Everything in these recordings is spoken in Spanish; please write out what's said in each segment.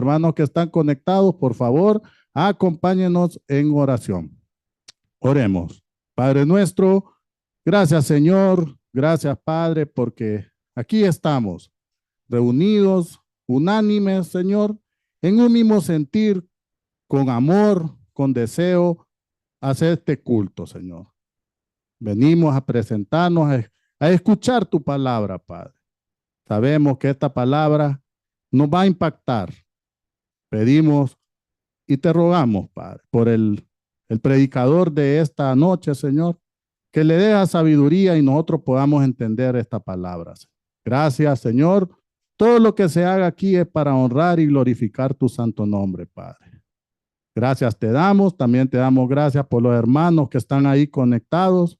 hermanos que están conectados, por favor, acompáñenos en oración. Oremos. Padre nuestro, gracias Señor, gracias Padre, porque aquí estamos reunidos, unánimes, Señor, en un mismo sentir, con amor, con deseo, hacer este culto, Señor. Venimos a presentarnos, a escuchar tu palabra, Padre. Sabemos que esta palabra nos va a impactar. Pedimos y te rogamos, Padre, por el predicador de esta noche, Señor, que le dé sabiduría y nosotros podamos entender esta palabra. Gracias, Señor. Todo lo que se haga aquí es para honrar y glorificar tu santo nombre, Padre. Gracias te damos, también te damos gracias por los hermanos que están ahí conectados.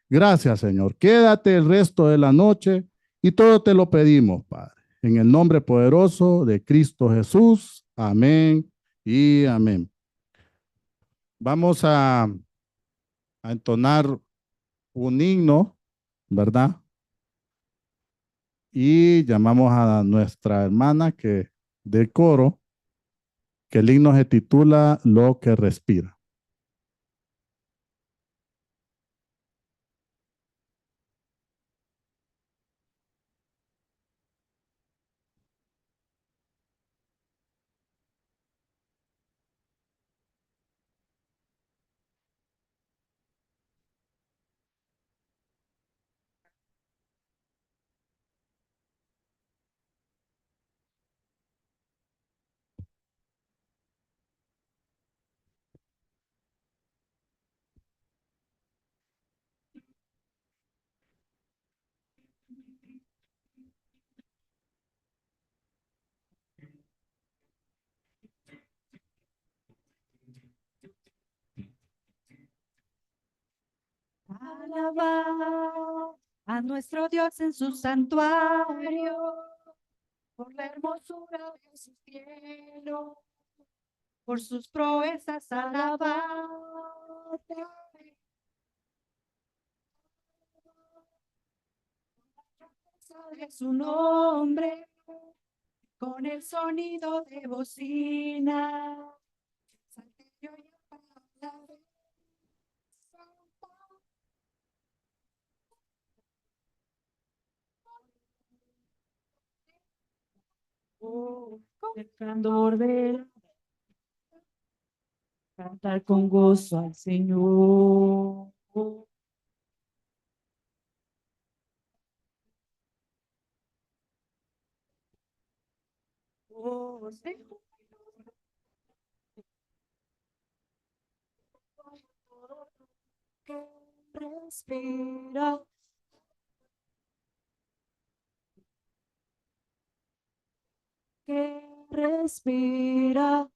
Gracias, Señor. Quédate el resto de la noche y todo te lo pedimos, Padre. En el nombre poderoso de Cristo Jesús. Amén y amén. Vamos a entonar un himno, ¿verdad? Y llamamos a nuestra hermana que del coro, que el himno se titula Lo que respira. Alabad a nuestro Dios en su santuario, por la hermosura de su cielo, por sus proezas alabad. De su nombre, con el sonido de bocina. Salterio y palabra. Oh, el candor del cantar con gozo al Señor. Oh, Señor. Que respira. Que respira.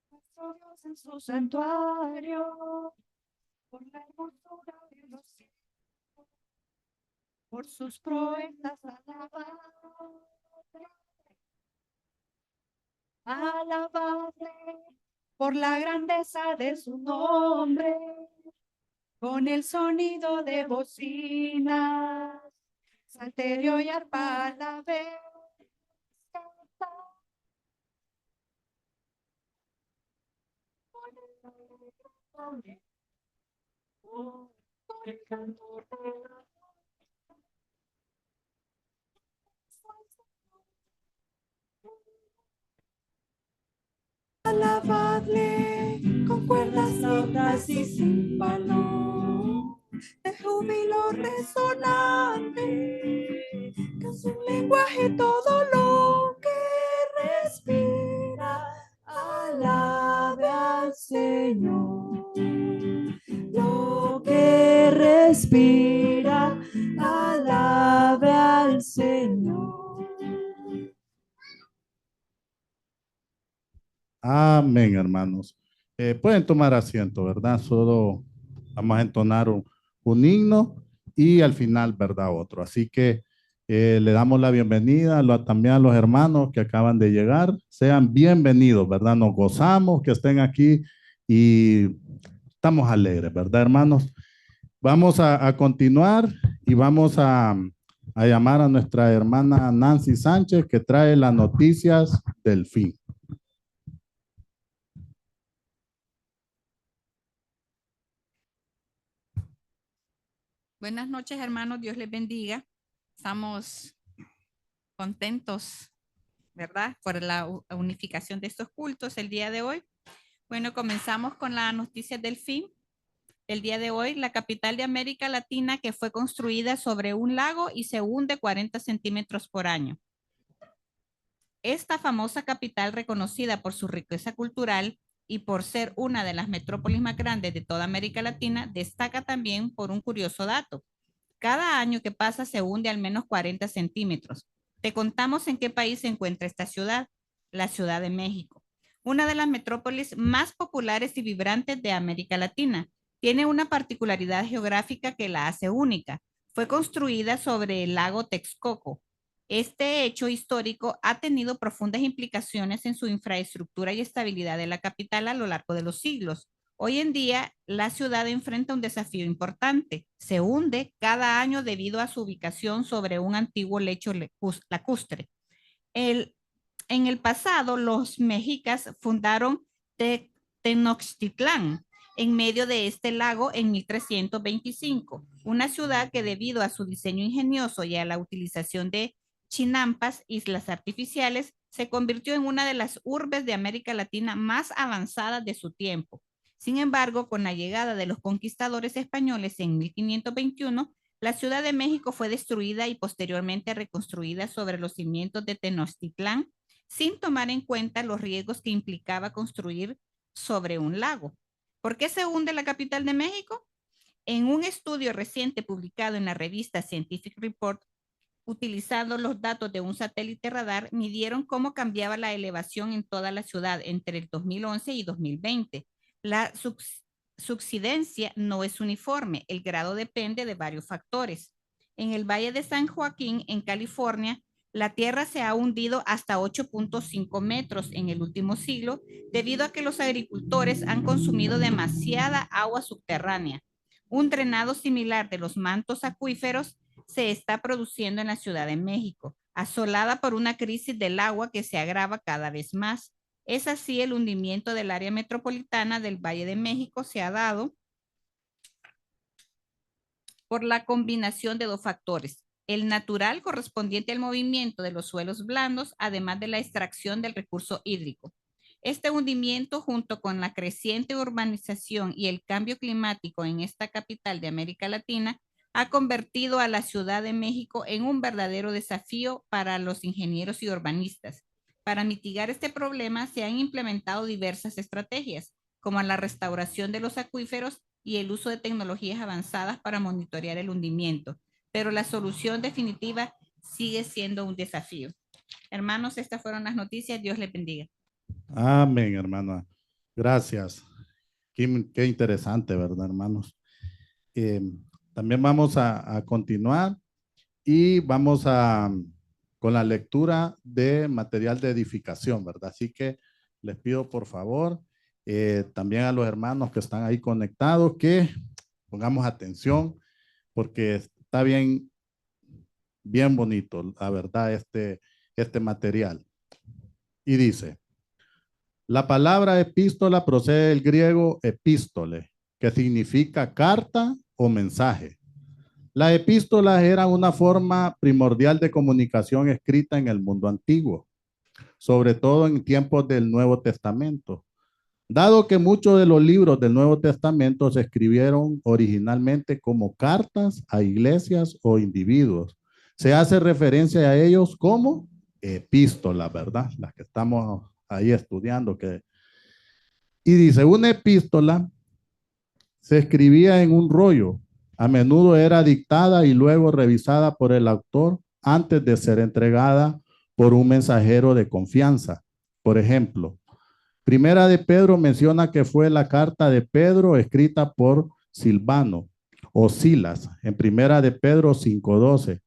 Nuestro Dios en su santuario, por la hermosura de los cielos, por sus proezas alabadle, alabadle, por la grandeza de su nombre, con el sonido de bocinas, salterio y arpa a la vez. Oh, el cantor de la alabadle con cuerdas sordas y címbalo de júbilo resonante, que es un lenguaje todo lo que respira. Alabe al Señor. Lo que respira, alabe al Señor. Amén, hermanos. Pueden tomar asiento, ¿verdad? Solo vamos a entonar un himno y al final, ¿verdad? Otro. Así que le damos la bienvenida también a los hermanos que acaban de llegar. Sean bienvenidos, ¿verdad? Nos gozamos que estén aquí y estamos alegres, ¿verdad, hermanos? Vamos a continuar y vamos a llamar a nuestra hermana Nancy Sánchez, que trae las noticias del fin. Buenas noches, hermanos. Dios les bendiga. Estamos contentos, ¿verdad? Por la unificación de estos cultos el día de hoy. Bueno, comenzamos con las noticias del fin. El día de hoy, la capital de América Latina, que fue construida sobre un lago y se hunde 40 centímetros por año. Esta famosa capital, reconocida por su riqueza cultural y por ser una de las metrópolis más grandes de toda América Latina, destaca también por un curioso dato. Cada año que pasa se hunde al menos 40 centímetros. Te contamos en qué país se encuentra esta ciudad, la Ciudad de México, una de las metrópolis más populares y vibrantes de América Latina. Tiene una particularidad geográfica que la hace única. Fue construida sobre el lago Texcoco. Este hecho histórico ha tenido profundas implicaciones en su infraestructura y estabilidad de la capital a lo largo de los siglos. Hoy en día, la ciudad enfrenta un desafío importante. Se hunde cada año debido a su ubicación sobre un antiguo lecho lacustre. En el pasado, los mexicas fundaron Tenochtitlán en medio de este lago en 1325, una ciudad que debido a su diseño ingenioso y a la utilización de chinampas, islas artificiales, se convirtió en una de las urbes de América Latina más avanzadas de su tiempo. Sin embargo, con la llegada de los conquistadores españoles en 1521, la Ciudad de México fue destruida y posteriormente reconstruida sobre los cimientos de Tenochtitlán, sin tomar en cuenta los riesgos que implicaba construir sobre un lago. ¿Por qué se hunde la capital de México? En un estudio reciente publicado en la revista Scientific Report, utilizando los datos de un satélite radar, midieron cómo cambiaba la elevación en toda la ciudad entre el 2011 y 2020. La subsidencia no es uniforme, el grado depende de varios factores. En el Valle de San Joaquín, en California, la tierra se ha hundido hasta 8.5 metros en el último siglo debido a que los agricultores han consumido demasiada agua subterránea. Un drenado similar de los mantos acuíferos se está produciendo en la Ciudad de México, asolada por una crisis del agua que se agrava cada vez más. Es así, el hundimiento del área metropolitana del Valle de México se ha dado por la combinación de dos factores: el natural, correspondiente al movimiento de los suelos blandos, además de la extracción del recurso hídrico. Este hundimiento, junto con la creciente urbanización y el cambio climático en esta capital de América Latina, ha convertido a la Ciudad de México en un verdadero desafío para los ingenieros y urbanistas. Para mitigar este problema se han implementado diversas estrategias, como la restauración de los acuíferos y el uso de tecnologías avanzadas para monitorear el hundimiento, pero la solución definitiva sigue siendo un desafío. Hermanos, estas fueron las noticias. Dios les bendiga. Amén, hermana. Gracias. Qué interesante, ¿verdad, hermanos? También vamos a continuar y vamos con la lectura de material de edificación, ¿verdad? Así que les pido por favor, también a los hermanos que están ahí conectados, que pongamos atención porque está bien bonito, la verdad, este material. Y dice: la palabra epístola procede del griego epístole, que significa carta o mensaje. Las epístolas eran una forma primordial de comunicación escrita en el mundo antiguo, sobre todo en tiempos del Nuevo Testamento. Dado que muchos de los libros del Nuevo Testamento se escribieron originalmente como cartas a iglesias o individuos, se hace referencia a ellos como epístolas, ¿verdad? Las que estamos ahí estudiando. Y dice, una epístola se escribía en un rollo. A menudo era dictada y luego revisada por el autor antes de ser entregada por un mensajero de confianza. Por ejemplo, Primera de Pedro menciona que fue la carta de Pedro escrita por Silvano o Silas en Primera de Pedro 5:12.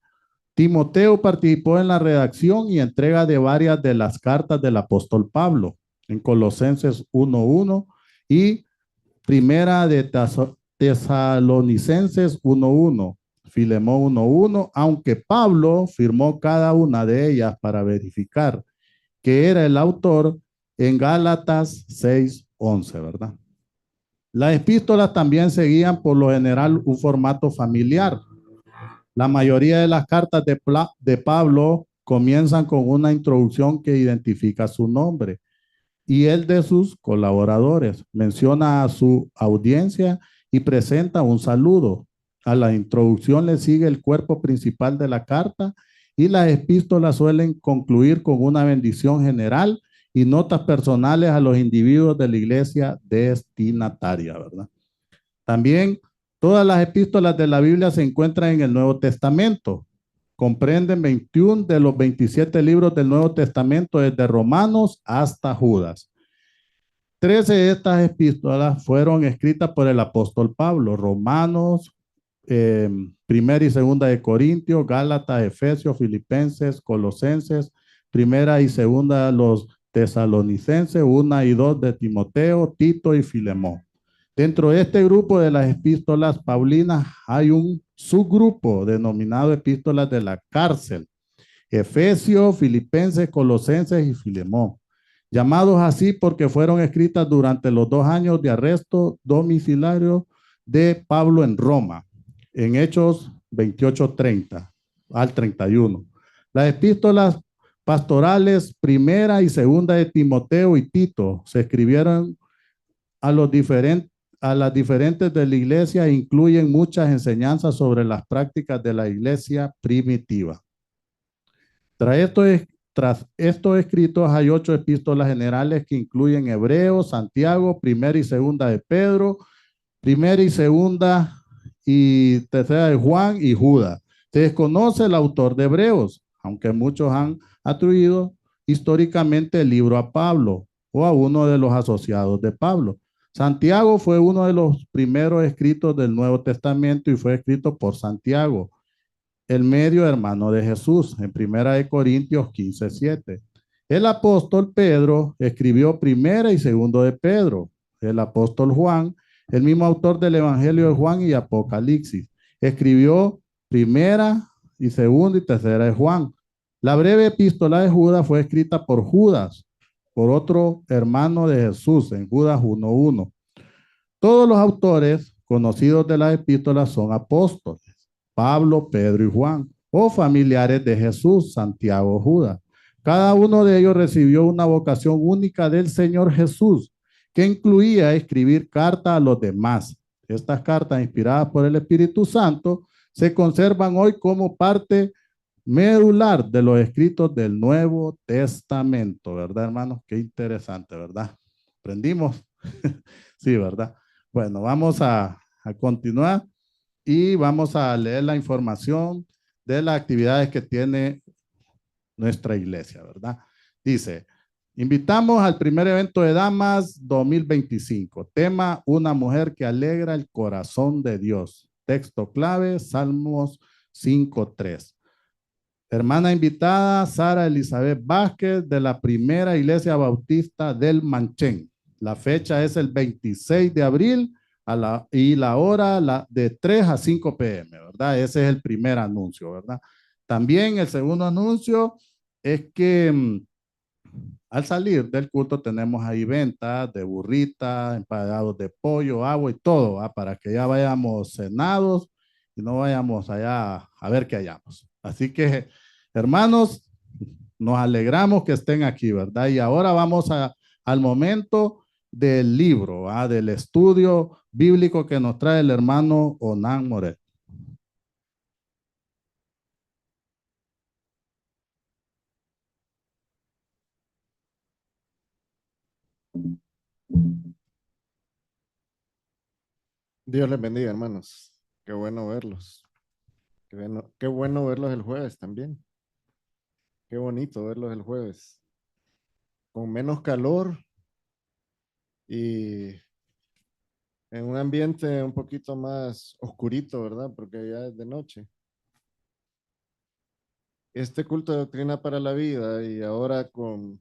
Timoteo participó en la redacción y entrega de varias de las cartas del apóstol Pablo en Colosenses 1:1 y Primera de Tesalonicenses 1:1, Filemón 1:1, aunque Pablo firmó cada una de ellas para verificar que era el autor en Gálatas 6:11, ¿verdad? Las epístolas también seguían por lo general un formato familiar. La mayoría de las cartas de Pablo comienzan con una introducción que identifica su nombre y el de sus colaboradores. Menciona a su audiencia y presenta un saludo. A la introducción le sigue el cuerpo principal de la carta y las epístolas suelen concluir con una bendición general y notas personales a los individuos de la iglesia destinataria, ¿verdad? También todas las epístolas de la Biblia se encuentran en el Nuevo Testamento. Comprenden 21 de los 27 libros del Nuevo Testamento, desde Romanos hasta Judas. 13 de estas epístolas fueron escritas por el apóstol Pablo: Romanos, Primera y Segunda de Corintios, Gálatas, Efesios, Filipenses, Colosenses, Primera y Segunda de los Tesalonicenses, 1 y 2 de Timoteo, Tito y Filemón. Dentro de este grupo de las epístolas paulinas hay un subgrupo denominado epístolas de la cárcel: Efesios, Filipenses, Colosenses y Filemón, llamados así porque fueron escritas durante los 2 años de arresto domiciliario de Pablo en Roma, en Hechos 28:30 al 31. Las epístolas pastorales primera y segunda de Timoteo y Tito se escribieron a las diferentes de la iglesia e incluyen muchas enseñanzas sobre las prácticas de la iglesia primitiva. Tras estos escritos hay 8 epístolas generales que incluyen Hebreos, Santiago, Primera y Segunda de Pedro, Primera y Segunda y Tercera de Juan y Judas. Se desconoce el autor de Hebreos, aunque muchos han atribuido históricamente el libro a Pablo o a uno de los asociados de Pablo. Santiago fue uno de los primeros escritos del Nuevo Testamento y fue escrito por Santiago, el medio hermano de Jesús, en Primera de Corintios 15:7. El apóstol Pedro escribió Primera y Segundo de Pedro. El apóstol Juan, el mismo autor del Evangelio de Juan y Apocalipsis, escribió Primera y Segunda y Tercera de Juan. La breve epístola de Judas fue escrita por Judas, por otro hermano de Jesús, en Judas 1:1. Todos los autores conocidos de las epístolas son apóstoles: Pablo, Pedro y Juan, o familiares de Jesús, Santiago, Judas. Cada uno de ellos recibió una vocación única del Señor Jesús, que incluía escribir cartas a los demás. Estas cartas, inspiradas por el Espíritu Santo, se conservan hoy como parte medular de los escritos del Nuevo Testamento, ¿verdad, hermanos? Qué interesante, ¿verdad? ¿Aprendimos? Sí, ¿verdad? Bueno, vamos a continuar y vamos a leer la información de las actividades que tiene nuestra iglesia, ¿verdad? Dice: invitamos al primer evento de damas 2025. Tema: una mujer que alegra el corazón de Dios. Texto clave: Salmos 5:3. Hermana invitada: Sara Elizabeth Vázquez, de la Primera Iglesia Bautista del Manchén. La fecha es el 26 de abril y la hora de 3 a 5 p.m., ¿verdad? Ese es el primer anuncio, ¿verdad? También el segundo anuncio es que al salir del culto tenemos ahí ventas de burritas, emparedados de pollo, agua y todo, ¿va? Para que ya vayamos cenados y no vayamos allá a ver qué hallamos. Así que, hermanos, nos alegramos que estén aquí, ¿verdad? Y ahora vamos al momento del libro, ¿va? Del estudio bíblico que nos trae el hermano Onan Moret. Dios les bendiga, hermanos. Qué bueno verlos. Qué bueno verlos el jueves también. Qué bonito verlos el jueves. Con menos calor y en un ambiente un poquito más oscurito, ¿verdad? Porque ya es de noche. Este culto de doctrina para la vida y ahora con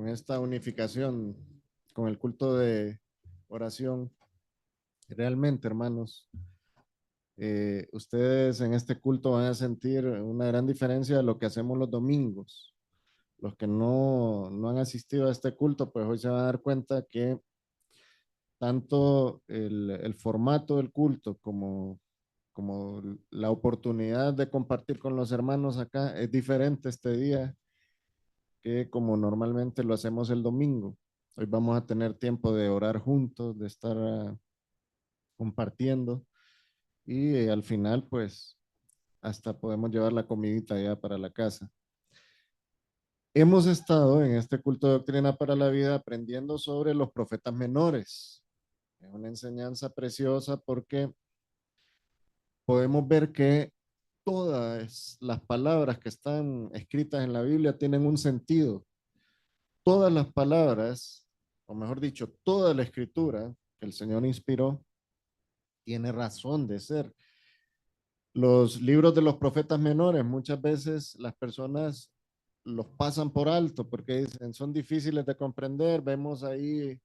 esta unificación, con el culto de oración, realmente, hermanos, Ustedes en este culto van a sentir una gran diferencia de lo que hacemos los domingos. Los que no han asistido a este culto, pues hoy se van a dar cuenta que tanto el formato del culto como la oportunidad de compartir con los hermanos acá es diferente este día que como normalmente lo hacemos el domingo. Hoy vamos a tener tiempo de orar juntos, de estar compartiendo y al final pues hasta podemos llevar la comidita ya para la casa. Hemos estado en este culto de doctrina para la vida aprendiendo sobre los profetas menores. Es una enseñanza preciosa porque podemos ver que todas las palabras que están escritas en la Biblia tienen un sentido. Todas las palabras, o mejor dicho, toda la escritura que el Señor inspiró, tiene razón de ser. Los libros de los profetas menores, muchas veces las personas los pasan por alto porque dicen, son difíciles de comprender, vemos ahí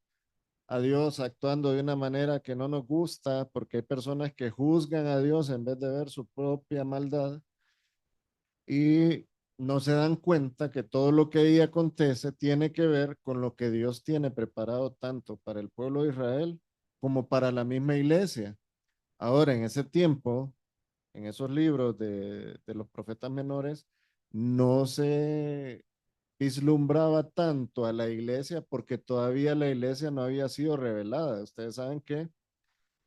a Dios actuando de una manera que no nos gusta, porque hay personas que juzgan a Dios en vez de ver su propia maldad y no se dan cuenta que todo lo que ahí acontece tiene que ver con lo que Dios tiene preparado tanto para el pueblo de Israel como para la misma iglesia. Ahora, en ese tiempo, en esos libros de los profetas menores, no se vislumbraba tanto a la iglesia porque todavía la iglesia no había sido revelada. Ustedes saben que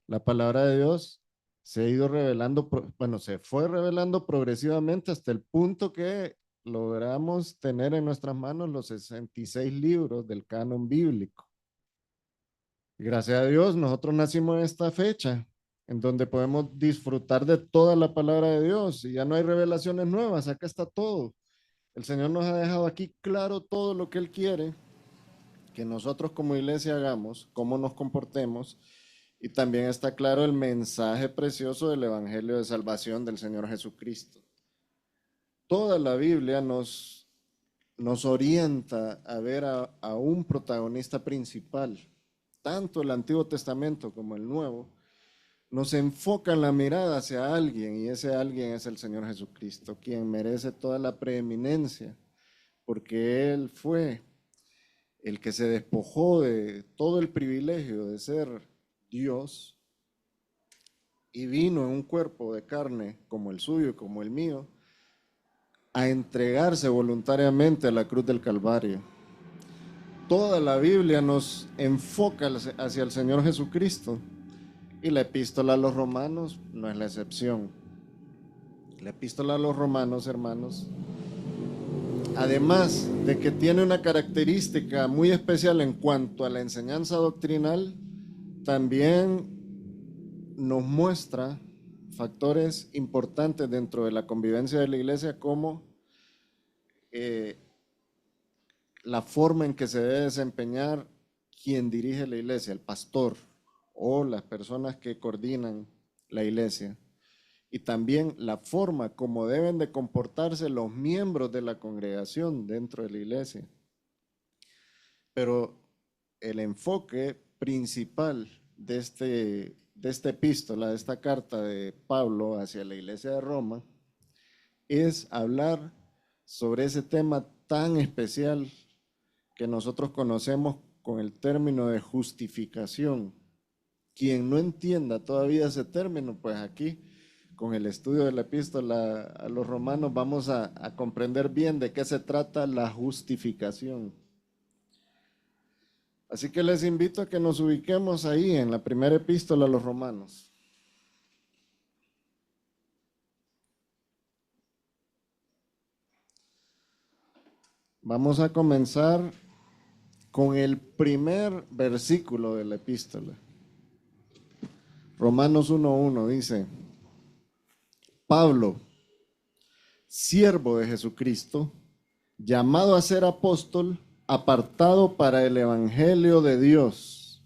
la palabra de Dios se ha ido revelando, bueno, se fue revelando progresivamente hasta el punto que logramos tener en nuestras manos los 66 libros del canon bíblico. Gracias a Dios, nosotros nacimos en esta fecha, en donde podemos disfrutar de toda la palabra de Dios y ya no hay revelaciones nuevas, acá está todo. El Señor nos ha dejado aquí claro todo lo que Él quiere que nosotros como iglesia hagamos, cómo nos comportemos, y también está claro el mensaje precioso del Evangelio de Salvación del Señor Jesucristo. Toda la Biblia nos orienta a ver a un protagonista principal, tanto el Antiguo Testamento como el Nuevo, nos enfocan la mirada hacia alguien y ese alguien es el Señor Jesucristo, quien merece toda la preeminencia, porque Él fue el que se despojó de todo el privilegio de ser Dios y vino en un cuerpo de carne como el suyo y como el mío a entregarse voluntariamente a la cruz del Calvario. Toda la Biblia nos enfoca hacia el Señor Jesucristo y la epístola a los romanos no es la excepción. La epístola a los romanos, hermanos, además de que tiene una característica muy especial en cuanto a la enseñanza doctrinal, también nos muestra factores importantes dentro de la convivencia de la iglesia como la forma en que se debe desempeñar quien dirige la iglesia, el pastor o las personas que coordinan la iglesia. Y también la forma como deben de comportarse los miembros de la congregación dentro de la iglesia. Pero el enfoque principal de esta epístola, de esta carta de Pablo hacia la iglesia de Roma, es hablar sobre ese tema tan especial que nosotros conocemos con el término de justificación. Quien no entienda todavía ese término, pues aquí con el estudio de la epístola a los romanos vamos a comprender bien de qué se trata la justificación. Así que les invito a que nos ubiquemos ahí en la primera epístola a los romanos. Vamos a comenzar con el primer versículo de la epístola. Romanos 1:1 dice: Pablo, siervo de Jesucristo, llamado a ser apóstol, apartado para el evangelio de Dios.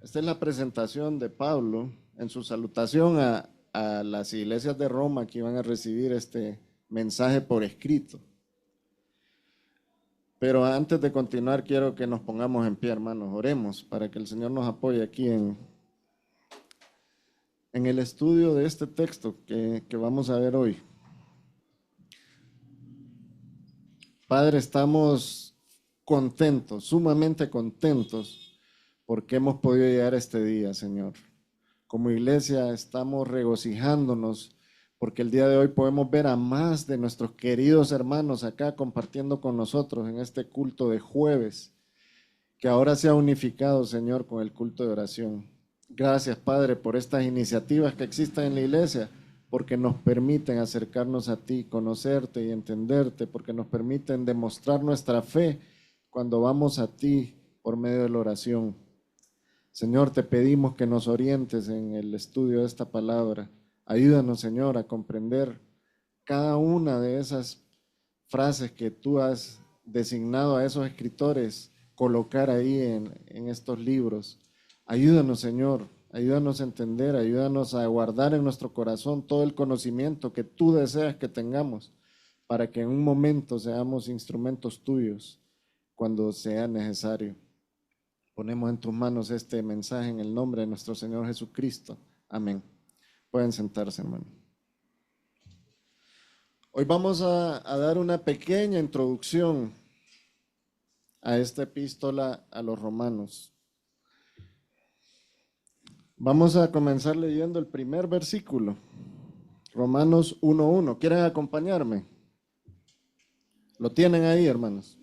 Esta es la presentación de Pablo en su salutación a las iglesias de Roma que iban a recibir este mensaje por escrito. Pero antes de continuar, quiero que nos pongamos en pie, hermanos. Oremos para que el Señor nos apoye aquí en en el estudio de este texto que vamos a ver hoy. Padre, estamos contentos, sumamente contentos, porque hemos podido llegar a este día, Señor. Como iglesia estamos regocijándonos, porque el día de hoy podemos ver a más de nuestros queridos hermanos acá compartiendo con nosotros en este culto de jueves, que ahora se ha unificado, Señor, con el culto de oración. Gracias, Padre, por estas iniciativas que existen en la iglesia, porque nos permiten acercarnos a ti, conocerte y entenderte, porque nos permiten demostrar nuestra fe cuando vamos a ti por medio de la oración. Señor, te pedimos que nos orientes en el estudio de esta palabra. Ayúdanos, Señor, a comprender cada una de esas frases que tú has designado a esos escritores colocar ahí en estos libros. Ayúdanos, Señor, ayúdanos a entender, ayúdanos a guardar en nuestro corazón todo el conocimiento que tú deseas que tengamos, para que en un momento seamos instrumentos tuyos cuando sea necesario. Ponemos en tus manos este mensaje en el nombre de nuestro Señor Jesucristo. Amén. Pueden sentarse, hermano. Hoy vamos a dar una pequeña introducción a esta epístola a los romanos. Vamos a comenzar leyendo el primer versículo, Romanos 1:1. ¿Quieren acompañarme? ¿Lo tienen ahí, hermanos?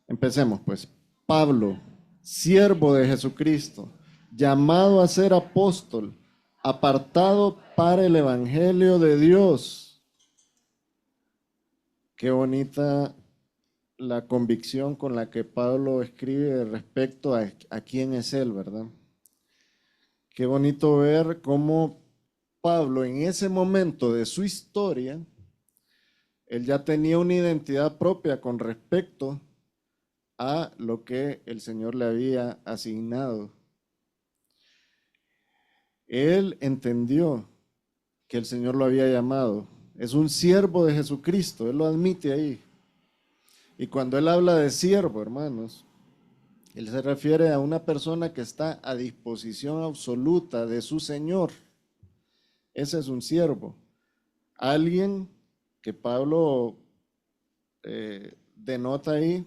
Empecemos pues. Pablo, siervo de Jesucristo, llamado a ser apóstol, apartado para el evangelio de Dios. Qué bonita la convicción con la que Pablo escribe respecto a quién es él, ¿verdad? Qué bonito ver cómo Pablo en ese momento de su historia, él ya tenía una identidad propia con respecto a lo que el Señor le había asignado. Él entendió que el Señor lo había llamado. Es un siervo de Jesucristo, él lo admite ahí. Y cuando él habla de siervo, hermanos, él se refiere a una persona que está a disposición absoluta de su Señor. Ese es un siervo. Alguien que Pablo denota ahí,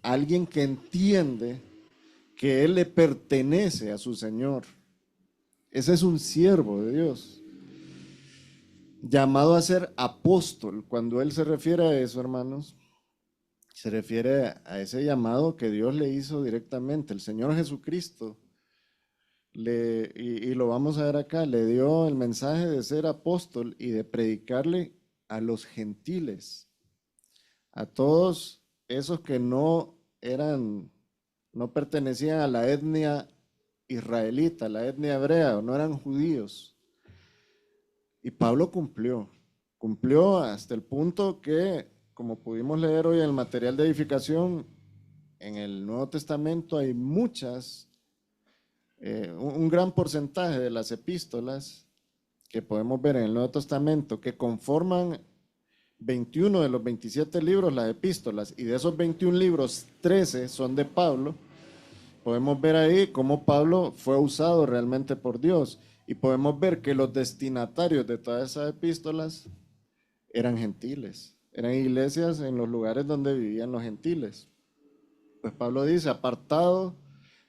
alguien que entiende que él le pertenece a su Señor. Ese es un siervo de Dios. Llamado a ser apóstol. Cuando él se refiere a eso, hermanos, se refiere a ese llamado que Dios le hizo directamente. El Señor Jesucristo, y lo vamos a ver acá, le dio el mensaje de ser apóstol y de predicarle a los gentiles, a todos esos que no pertenecían a la etnia israelita, la etnia hebrea, o no eran judíos. Y Pablo cumplió hasta el punto que, como pudimos leer hoy en el material de edificación, en el Nuevo Testamento hay un gran porcentaje de las epístolas que podemos ver en el Nuevo Testamento que conforman 21 de los 27 libros, las epístolas, y de esos 21 libros, 13 son de Pablo. Podemos ver ahí cómo Pablo fue usado realmente por Dios, y podemos ver que los destinatarios de todas esas epístolas eran gentiles, eran iglesias en los lugares donde vivían los gentiles. Pues Pablo dice, apartado,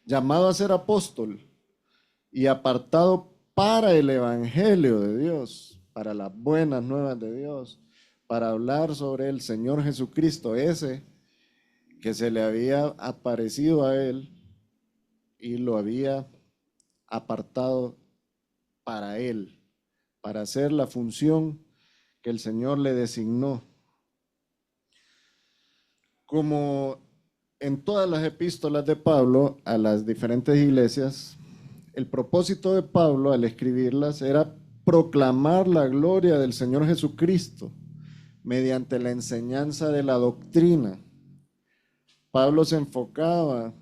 llamado a ser apóstol y apartado para el evangelio de Dios, para las buenas nuevas de Dios, para hablar sobre el Señor Jesucristo, ese que se le había aparecido a él y lo había apartado para él, para hacer la función que el Señor le designó. Como en todas las epístolas de Pablo a las diferentes iglesias, el propósito de Pablo al escribirlas era proclamar la gloria del Señor Jesucristo mediante la enseñanza de la doctrina. Pablo se enfocaba,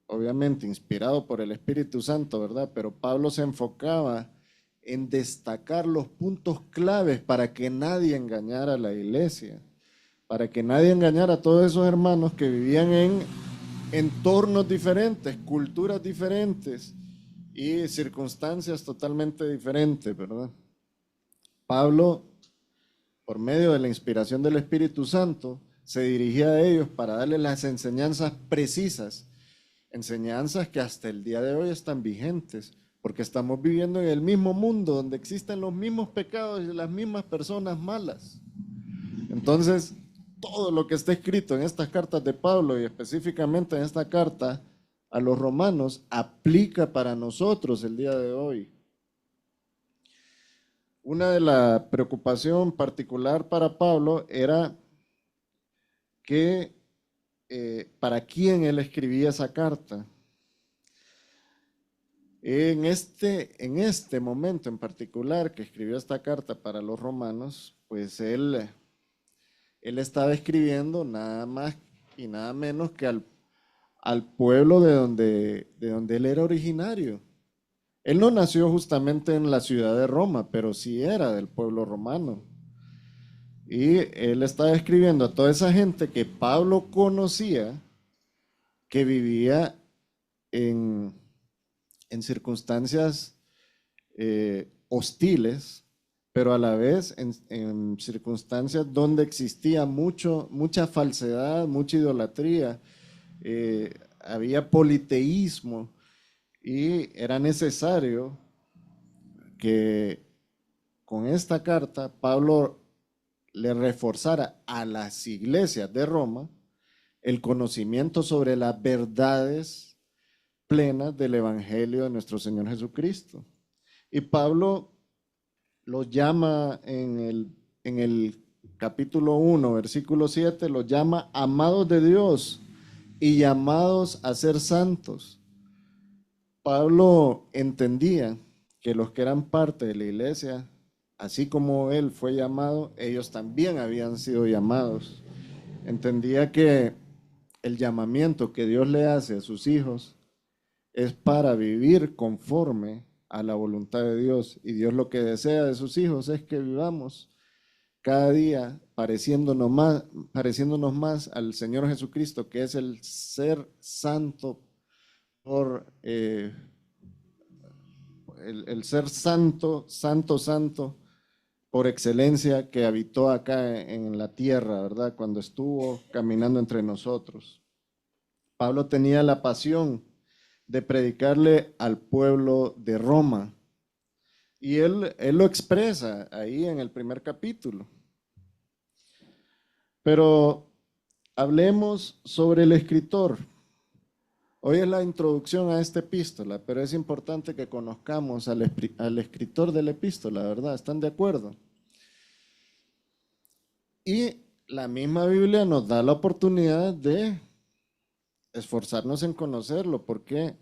obviamente inspirado por el Espíritu Santo, ¿verdad? Pero Pablo se enfocaba en destacar los puntos claves para que nadie engañara a la iglesia, para que nadie engañara a todos esos hermanos que vivían en entornos diferentes, culturas diferentes, y circunstancias totalmente diferentes, ¿verdad? Pablo, por medio de la inspiración del Espíritu Santo, se dirigía a ellos para darles las enseñanzas precisas, enseñanzas que hasta el día de hoy están vigentes, porque estamos viviendo en el mismo mundo donde existen los mismos pecados y las mismas personas malas. Entonces, todo lo que está escrito en estas cartas de Pablo y específicamente en esta carta a los romanos aplica para nosotros el día de hoy. Una de la preocupación particular para Pablo era que para quién él escribía esa carta. En este momento en particular que escribió esta carta para los romanos, pues él estaba escribiendo nada más y nada menos que al pueblo de donde él era originario. Él no nació justamente en la ciudad de Roma, pero sí era del pueblo romano. Y él estaba escribiendo a toda esa gente que Pablo conocía, que vivía en circunstancias hostiles, pero a la vez en circunstancias donde existía mucha falsedad, mucha idolatría, había politeísmo, y era necesario que con esta carta Pablo le reforzara a las iglesias de Roma el conocimiento sobre las verdades plenas del Evangelio de nuestro Señor Jesucristo. Y Pablo los llama en el capítulo 1, versículo 7, los llama amados de Dios y llamados a ser santos. Pablo entendía que los que eran parte de la iglesia, así como él fue llamado, ellos también habían sido llamados. Entendía que el llamamiento que Dios le hace a sus hijos es para vivir conforme a la voluntad de Dios. Y Dios lo que desea de sus hijos es que vivamos cada día pareciéndonos más al Señor Jesucristo, que es el ser santo por el ser santo por excelencia que habitó acá en la tierra, ¿verdad? Cuando estuvo caminando entre nosotros. Pablo tenía la pasión de predicarle al pueblo de Roma. Y él lo expresa ahí en el primer capítulo. Pero hablemos sobre el escritor. Hoy es la introducción a esta epístola, pero es importante que conozcamos al escritor de la epístola, ¿verdad? ¿Están de acuerdo? Y la misma Biblia nos da la oportunidad de esforzarnos en conocerlo, porque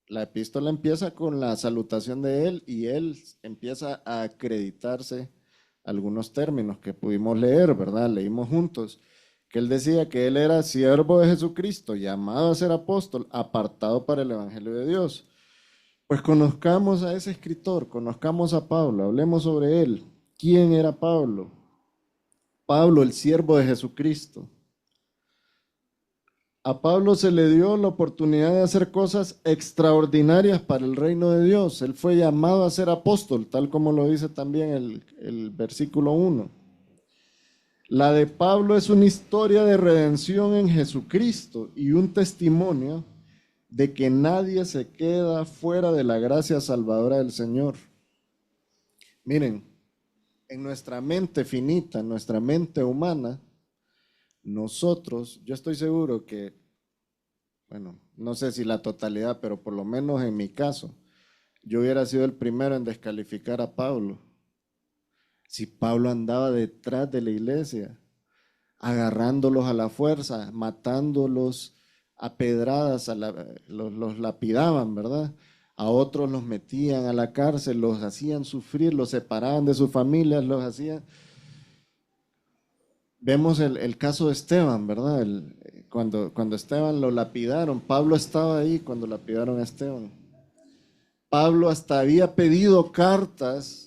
la epístola empieza con la salutación de él y él empieza a acreditarse algunos términos que pudimos leer, ¿verdad? Leímos juntos que él decía que él era siervo de Jesucristo, llamado a ser apóstol, apartado para el Evangelio de Dios. Pues conozcamos a ese escritor, conozcamos a Pablo, hablemos sobre él. ¿Quién era Pablo? Pablo, el siervo de Jesucristo. A Pablo se le dio la oportunidad de hacer cosas extraordinarias para el reino de Dios. Él fue llamado a ser apóstol, tal como lo dice también el versículo 1. La de Pablo es una historia de redención en Jesucristo y un testimonio de que nadie se queda fuera de la gracia salvadora del Señor. Miren, en nuestra mente finita, en nuestra mente humana, nosotros, yo estoy seguro que, bueno, no sé si la totalidad, pero por lo menos en mi caso, yo hubiera sido el primero en descalificar a Pablo. Si Pablo andaba detrás de la iglesia, agarrándolos a la fuerza, matándolos a pedradas, los lapidaban, ¿verdad? A otros los metían a la cárcel, los hacían sufrir, los separaban de sus familias, los hacían... Vemos el caso de Esteban, ¿verdad? Cuando Esteban lo lapidaron, Pablo estaba ahí cuando lapidaron a Esteban. Pablo hasta había pedido cartas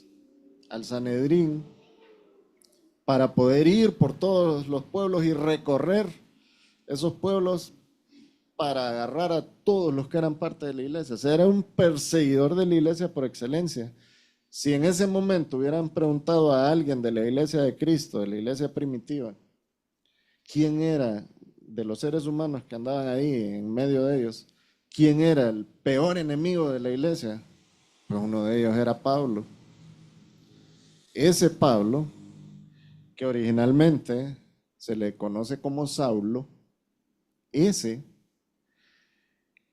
al Sanedrín para poder ir por todos los pueblos y recorrer esos pueblos para agarrar a todos los que eran parte de la iglesia. O sea, era un perseguidor de la iglesia por excelencia. Si en ese momento hubieran preguntado a alguien de la iglesia de Cristo, de la iglesia primitiva, quién era de los seres humanos que andaban ahí en medio de ellos, quién era el peor enemigo de la iglesia, pues uno de ellos era Pablo. Ese Pablo, que originalmente se le conoce como Saulo, ese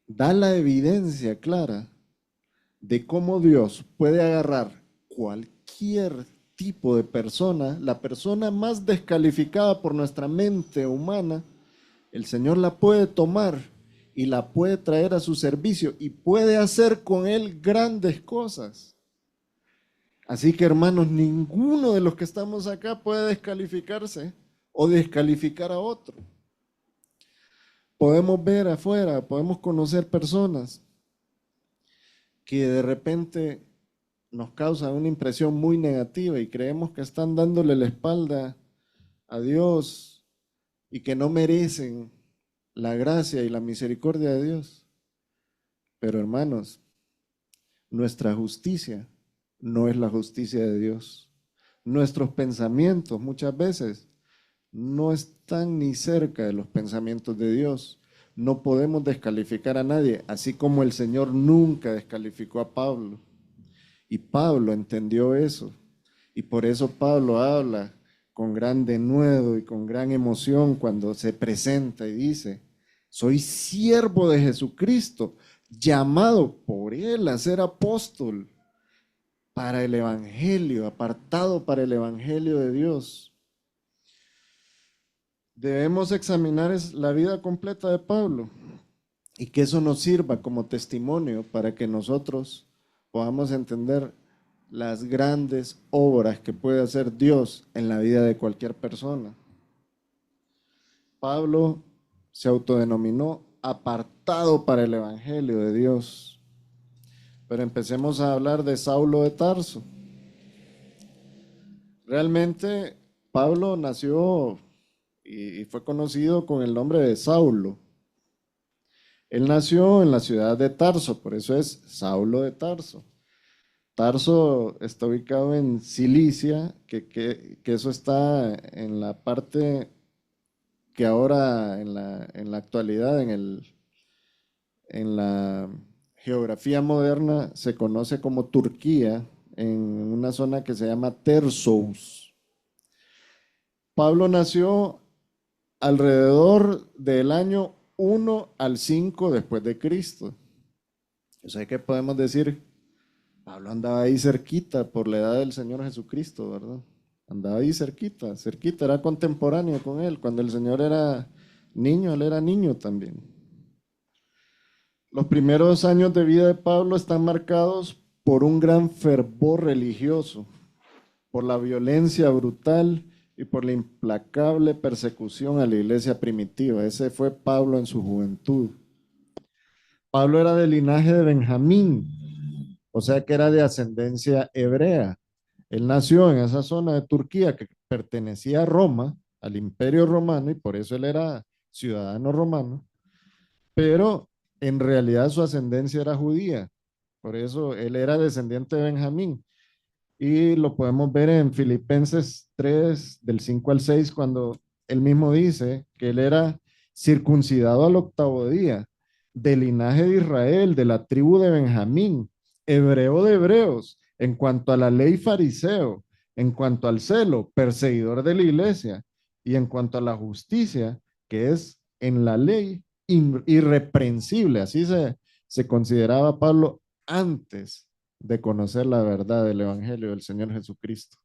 da la evidencia clara de cómo Dios puede agarrar cualquier tipo de persona, la persona más descalificada por nuestra mente humana, el Señor la puede tomar y la puede traer a su servicio y puede hacer con él grandes cosas. Así que, hermanos, ninguno de los que estamos acá puede descalificarse o descalificar a otro. Podemos ver afuera, podemos conocer personas que de repente nos causan una impresión muy negativa y creemos que están dándole la espalda a Dios y que no merecen la gracia y la misericordia de Dios. Pero, hermanos, nuestra justicia no es la justicia de Dios. Nuestros pensamientos muchas veces no están ni cerca de los pensamientos de Dios. No podemos descalificar a nadie, así como el Señor nunca descalificó a Pablo. Y Pablo entendió eso. Y por eso Pablo habla con gran denuedo y con gran emoción cuando se presenta y dice: soy siervo de Jesucristo, llamado por Él a ser apóstol para el Evangelio, apartado para el Evangelio de Dios. Debemos examinar la vida completa de Pablo y que eso nos sirva como testimonio para que nosotros podamos entender las grandes obras que puede hacer Dios en la vida de cualquier persona. Pablo se autodenominó apartado para el Evangelio de Dios. Pero empecemos a hablar de Saulo de Tarso. Realmente Pablo nació y fue conocido con el nombre de Saulo. Él nació en la ciudad de Tarso, por eso es Saulo de Tarso. Tarso está ubicado en Cilicia, que eso está en la parte que ahora en la actualidad, en la geografía moderna, se conoce como Turquía, en una zona que se llama Tersos. Pablo nació alrededor del año 1 al 5 después de Cristo. O sea que podemos decir, Pablo andaba ahí cerquita por la edad del Señor Jesucristo, ¿verdad? Andaba ahí cerquita, era contemporáneo con él. Cuando el Señor era niño, él era niño también. Los primeros años de vida de Pablo están marcados por un gran fervor religioso, por la violencia brutal y por la implacable persecución a la iglesia primitiva. Ese fue Pablo en su juventud. Pablo era del linaje de Benjamín, o sea que era de ascendencia hebrea. Él nació en esa zona de Turquía que pertenecía a Roma, al Imperio Romano, y por eso él era ciudadano romano, pero en realidad su ascendencia era judía, por eso él era descendiente de Benjamín. Y lo podemos ver en Filipenses 3, del 5 al 6, cuando él mismo dice que él era circuncidado al 8º día, del linaje de Israel, de la tribu de Benjamín, hebreo de hebreos, en cuanto a la ley fariseo, en cuanto al celo, perseguidor de la iglesia, y en cuanto a la justicia, que es en la ley irreprensible. Así se consideraba Pablo antes de conocer la verdad del Evangelio del Señor Jesucristo.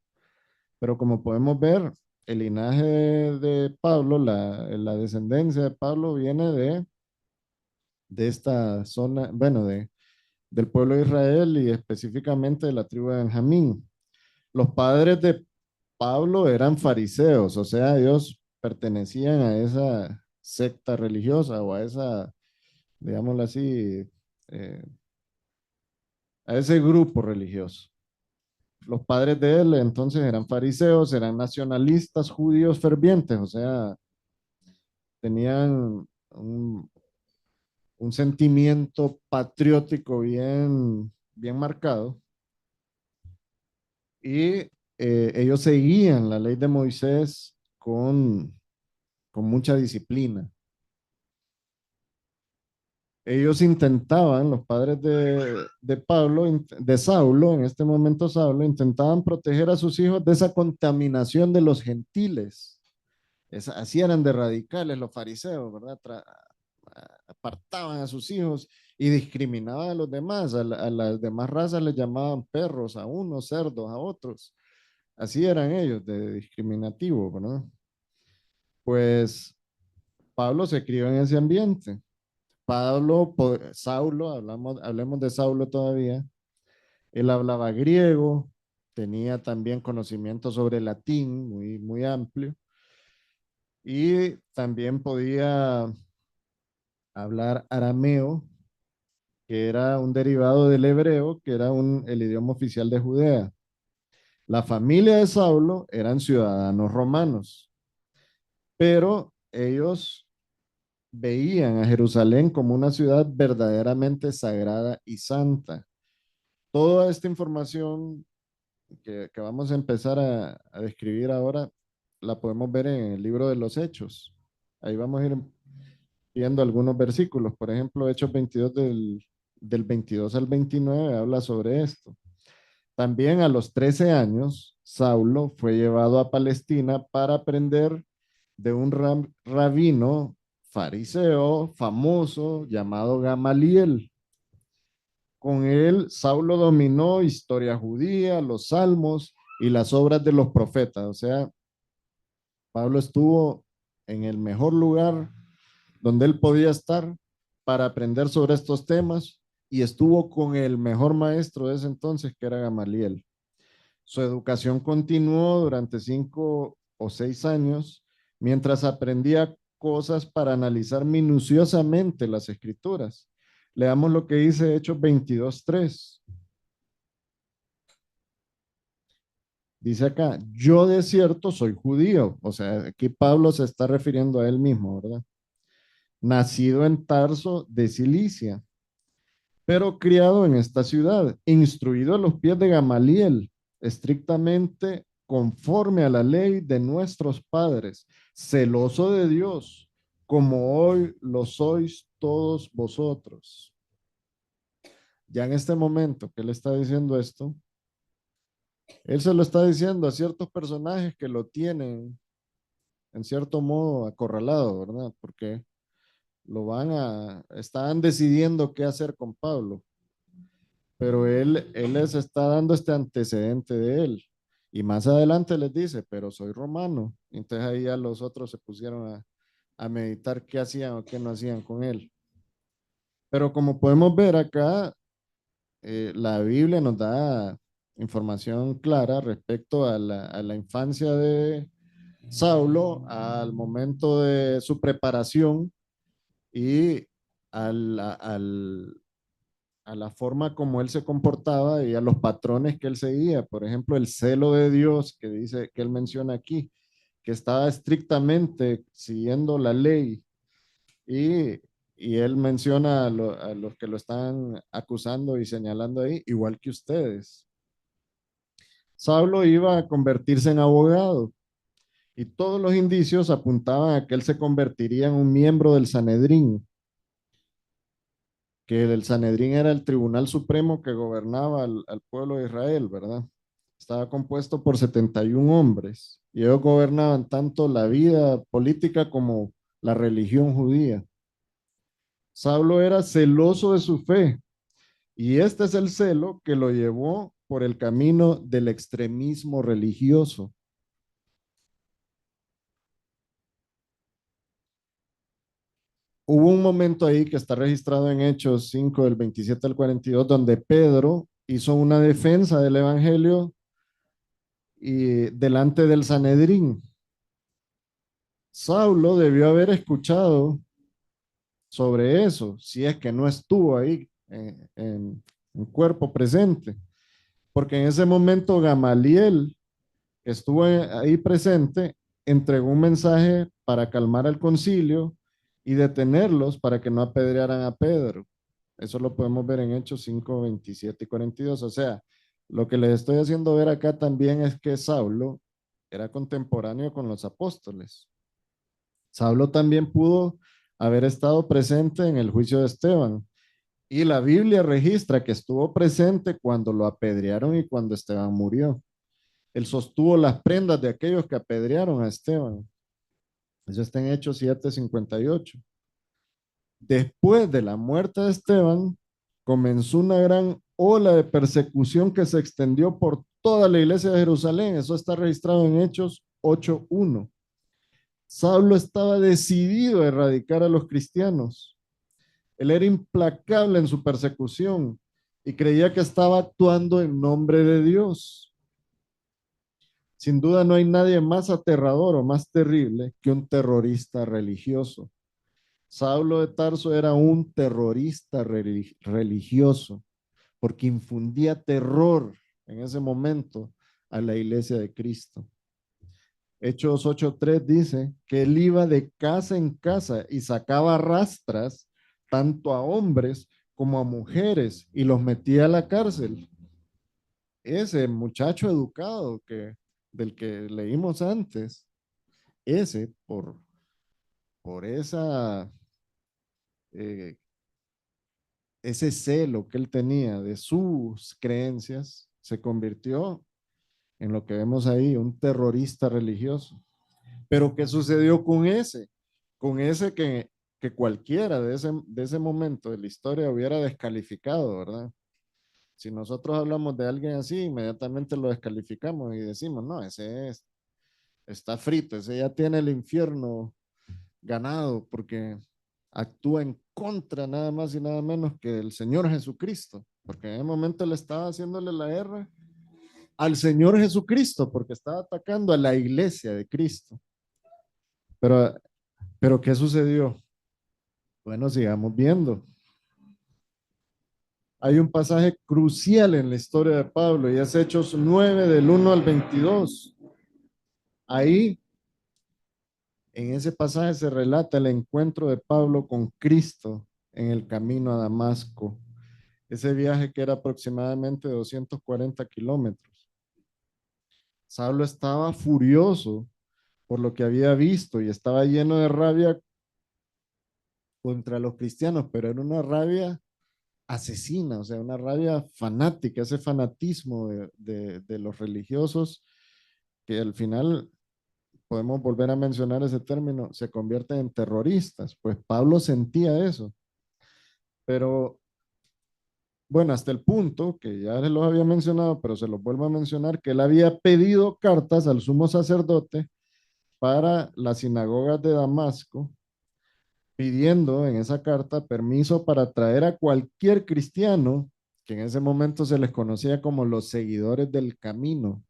Pero como podemos ver, el linaje de Pablo, la descendencia de Pablo viene de esta zona, bueno, del pueblo de Israel y específicamente de la tribu de Benjamín. Los padres de Pablo eran fariseos, o sea, ellos pertenecían a esa secta religiosa o a esa, digámoslo así, a ese grupo religioso. Los padres de él entonces eran fariseos, eran nacionalistas judíos fervientes, o sea, tenían un sentimiento patriótico bien marcado. Y ellos seguían la ley de Moisés con mucha disciplina. Ellos intentaban, los padres de Pablo, de Saulo, en este momento Saulo, intentaban proteger a sus hijos de esa contaminación de los gentiles. Así eran de radicales los fariseos, ¿verdad? Apartaban a sus hijos y discriminaban a los demás. A las demás razas les llamaban perros a unos, cerdos a otros. Así eran ellos, de discriminativo, ¿verdad? Pues Pablo se crió en ese ambiente. Saulo, hablemos de Saulo todavía. Él hablaba griego, tenía también conocimiento sobre latín muy amplio y también podía hablar arameo, que era un derivado del hebreo, que era el idioma oficial de Judea. La familia de Saulo eran ciudadanos romanos, pero ellos veían a Jerusalén como una ciudad verdaderamente sagrada y santa. Toda esta información que vamos a empezar a describir ahora, la podemos ver en el libro de los Hechos. Ahí vamos a ir viendo algunos versículos. Por ejemplo, Hechos 22 del 22 al 29 habla sobre esto. También a los 13 años, Saulo fue llevado a Palestina para aprender de un rabino fariseo famoso llamado Gamaliel. Con él, Saulo dominó historia judía, los salmos y las obras de los profetas. O sea, Pablo estuvo en el mejor lugar donde él podía estar para aprender sobre estos temas y estuvo con el mejor maestro de ese entonces, que era Gamaliel. Su educación continuó durante 5 o 6 años mientras aprendía cosas para analizar minuciosamente las escrituras. Leamos lo que dice Hechos 22:3. Dice acá, yo de cierto soy judío. O sea, aquí Pablo se está refiriendo a él mismo, ¿verdad? Nacido en Tarso de Cilicia, pero criado en esta ciudad, instruido a los pies de Gamaliel, estrictamente conforme a la ley de nuestros padres, celoso de Dios, como hoy lo sois todos vosotros. Ya en este momento que él está diciendo esto, él se lo está diciendo a ciertos personajes que lo tienen en cierto modo acorralado, ¿verdad? Porque están decidiendo qué hacer con Pablo, pero él les está dando este antecedente de él. Y más adelante les dice, pero soy romano. Entonces ahí ya los otros se pusieron a meditar qué hacían o qué no hacían con él. Pero como podemos ver acá, la Biblia nos da información clara respecto a la infancia de Saulo, al momento de su preparación y al, al, a la forma como él se comportaba y a los patrones que él seguía. Por ejemplo, el celo de Dios que dice, que él menciona aquí, que estaba estrictamente siguiendo la ley y, y él menciona a los que lo están acusando y señalando ahí, igual que ustedes. Saulo iba a convertirse en abogado y todos los indicios apuntaban a que él se convertiría en un miembro del Sanedrín, que el Sanedrín era el tribunal supremo que gobernaba al pueblo de Israel, ¿verdad? Estaba compuesto por 71 hombres y ellos gobernaban tanto la vida política como la religión judía. Saulo era celoso de su fe y este es el celo que lo llevó por el camino del extremismo religioso. Hubo un momento ahí que está registrado en Hechos 5 del 27 al 42 donde Pedro hizo una defensa del evangelio y delante del Sanedrín. Saulo debió haber escuchado sobre eso, si es que no estuvo ahí en cuerpo presente, porque en ese momento Gamaliel, que estuvo ahí presente, entregó un mensaje para calmar al concilio y detenerlos para que no apedrearan a Pedro. Eso lo podemos ver en Hechos 5, 27 y 42. O sea, lo que les estoy haciendo ver acá también es que Saulo era contemporáneo con los apóstoles. Saulo también pudo haber estado presente en el juicio de Esteban. Y la Biblia registra que estuvo presente cuando lo apedrearon y cuando Esteban murió. Él sostuvo las prendas de aquellos que apedrearon a Esteban. Eso está en Hechos 7:58. Después de la muerte de Esteban, comenzó una gran ola de persecución que se extendió por toda la iglesia de Jerusalén. Eso está registrado en Hechos 8:1. Saulo estaba decidido a erradicar a los cristianos. Él era implacable en su persecución y creía que estaba actuando en nombre de Dios. Sin duda no hay nadie más aterrador o más terrible que un terrorista religioso. Saulo de Tarso era un terrorista religioso porque infundía terror en ese momento a la iglesia de Cristo. Hechos 8:3 dice que él iba de casa en casa y sacaba rastras tanto a hombres como a mujeres y los metía a la cárcel. Ese muchacho educado del que leímos antes, ese por eh, ese celo que él tenía de sus creencias, se convirtió en lo que vemos ahí, un terrorista religioso. Pero ¿qué sucedió con ese? Con ese que cualquiera de ese momento de la historia hubiera descalificado, ¿verdad? Si nosotros hablamos de alguien así, inmediatamente lo descalificamos y decimos, no, está frito, ese ya tiene el infierno ganado porque actúa en contra nada más y nada menos que el Señor Jesucristo, porque en ese momento le estaba haciéndole la guerra al Señor Jesucristo, porque estaba atacando a la iglesia de Cristo. Pero ¿qué sucedió? Bueno, sigamos viendo. Hay un pasaje crucial en la historia de Pablo y es Hechos 9 del 1 al 22. Ahí, en ese pasaje se relata el encuentro de Pablo con Cristo en el camino a Damasco. Ese viaje que era aproximadamente 240 kilómetros. Saulo estaba furioso por lo que había visto y estaba lleno de rabia contra los cristianos, pero era una rabia asesina, o sea, una rabia fanática, ese fanatismo de los religiosos que al final podemos volver a mencionar ese término, se convierten en terroristas. Pues Pablo sentía eso, pero bueno, hasta el punto que ya les los había mencionado, pero se los vuelvo a mencionar, que él había pedido cartas al sumo sacerdote para las sinagogas de Damasco, pidiendo en esa carta permiso para traer a cualquier cristiano, que en ese momento se les conocía como los seguidores del camino.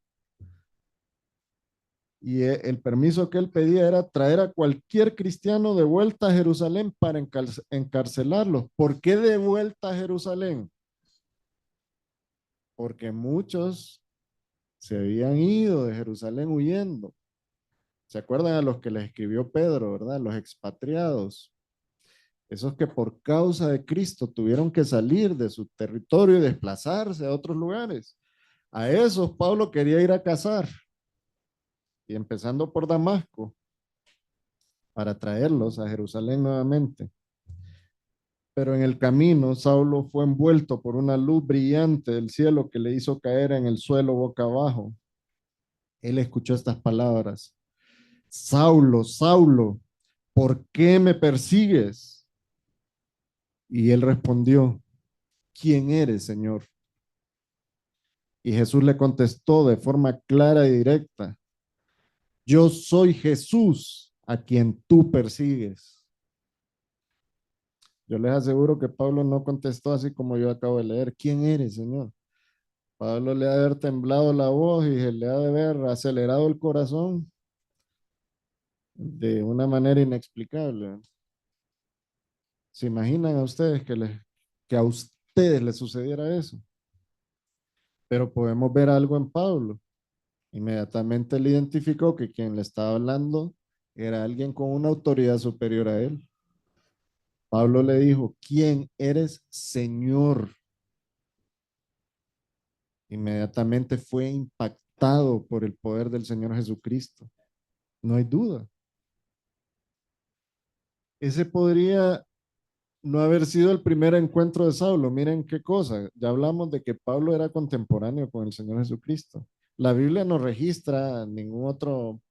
Y el permiso que él pedía era traer a cualquier cristiano de vuelta a Jerusalén para encarcelarlos. ¿Por qué de vuelta a Jerusalén? Porque muchos se habían ido de Jerusalén huyendo. ¿Se acuerdan a los que les escribió Pedro, verdad? Los expatriados. Esos que por causa de Cristo tuvieron que salir de su territorio y desplazarse a otros lugares. A esos Pablo quería ir a cazar. Y empezando por Damasco, para traerlos a Jerusalén nuevamente. Pero en el camino, Saulo fue envuelto por una luz brillante del cielo que le hizo caer en el suelo boca abajo. Él escuchó estas palabras: Saulo, Saulo, ¿por qué me persigues? Y él respondió: ¿quién eres, Señor? Y Jesús le contestó de forma clara y directa: yo soy Jesús a quien tú persigues. Yo les aseguro que Pablo no contestó así como yo acabo de leer: ¿quién eres, Señor? Pablo le ha de haber temblado la voz y se le ha de haber acelerado el corazón de una manera inexplicable. ¿Se imaginan a ustedes que a ustedes les sucediera eso? Pero podemos ver algo en Pablo. Inmediatamente él identificó que quien le estaba hablando era alguien con una autoridad superior a él. Pablo le dijo, ¿quién eres, Señor? Inmediatamente fue impactado por el poder del Señor Jesucristo. No hay duda. Ese podría no haber sido el primer encuentro de Saulo. Miren qué cosa. Ya hablamos de que Pablo era contemporáneo con el Señor Jesucristo. La Biblia no registra ningún otro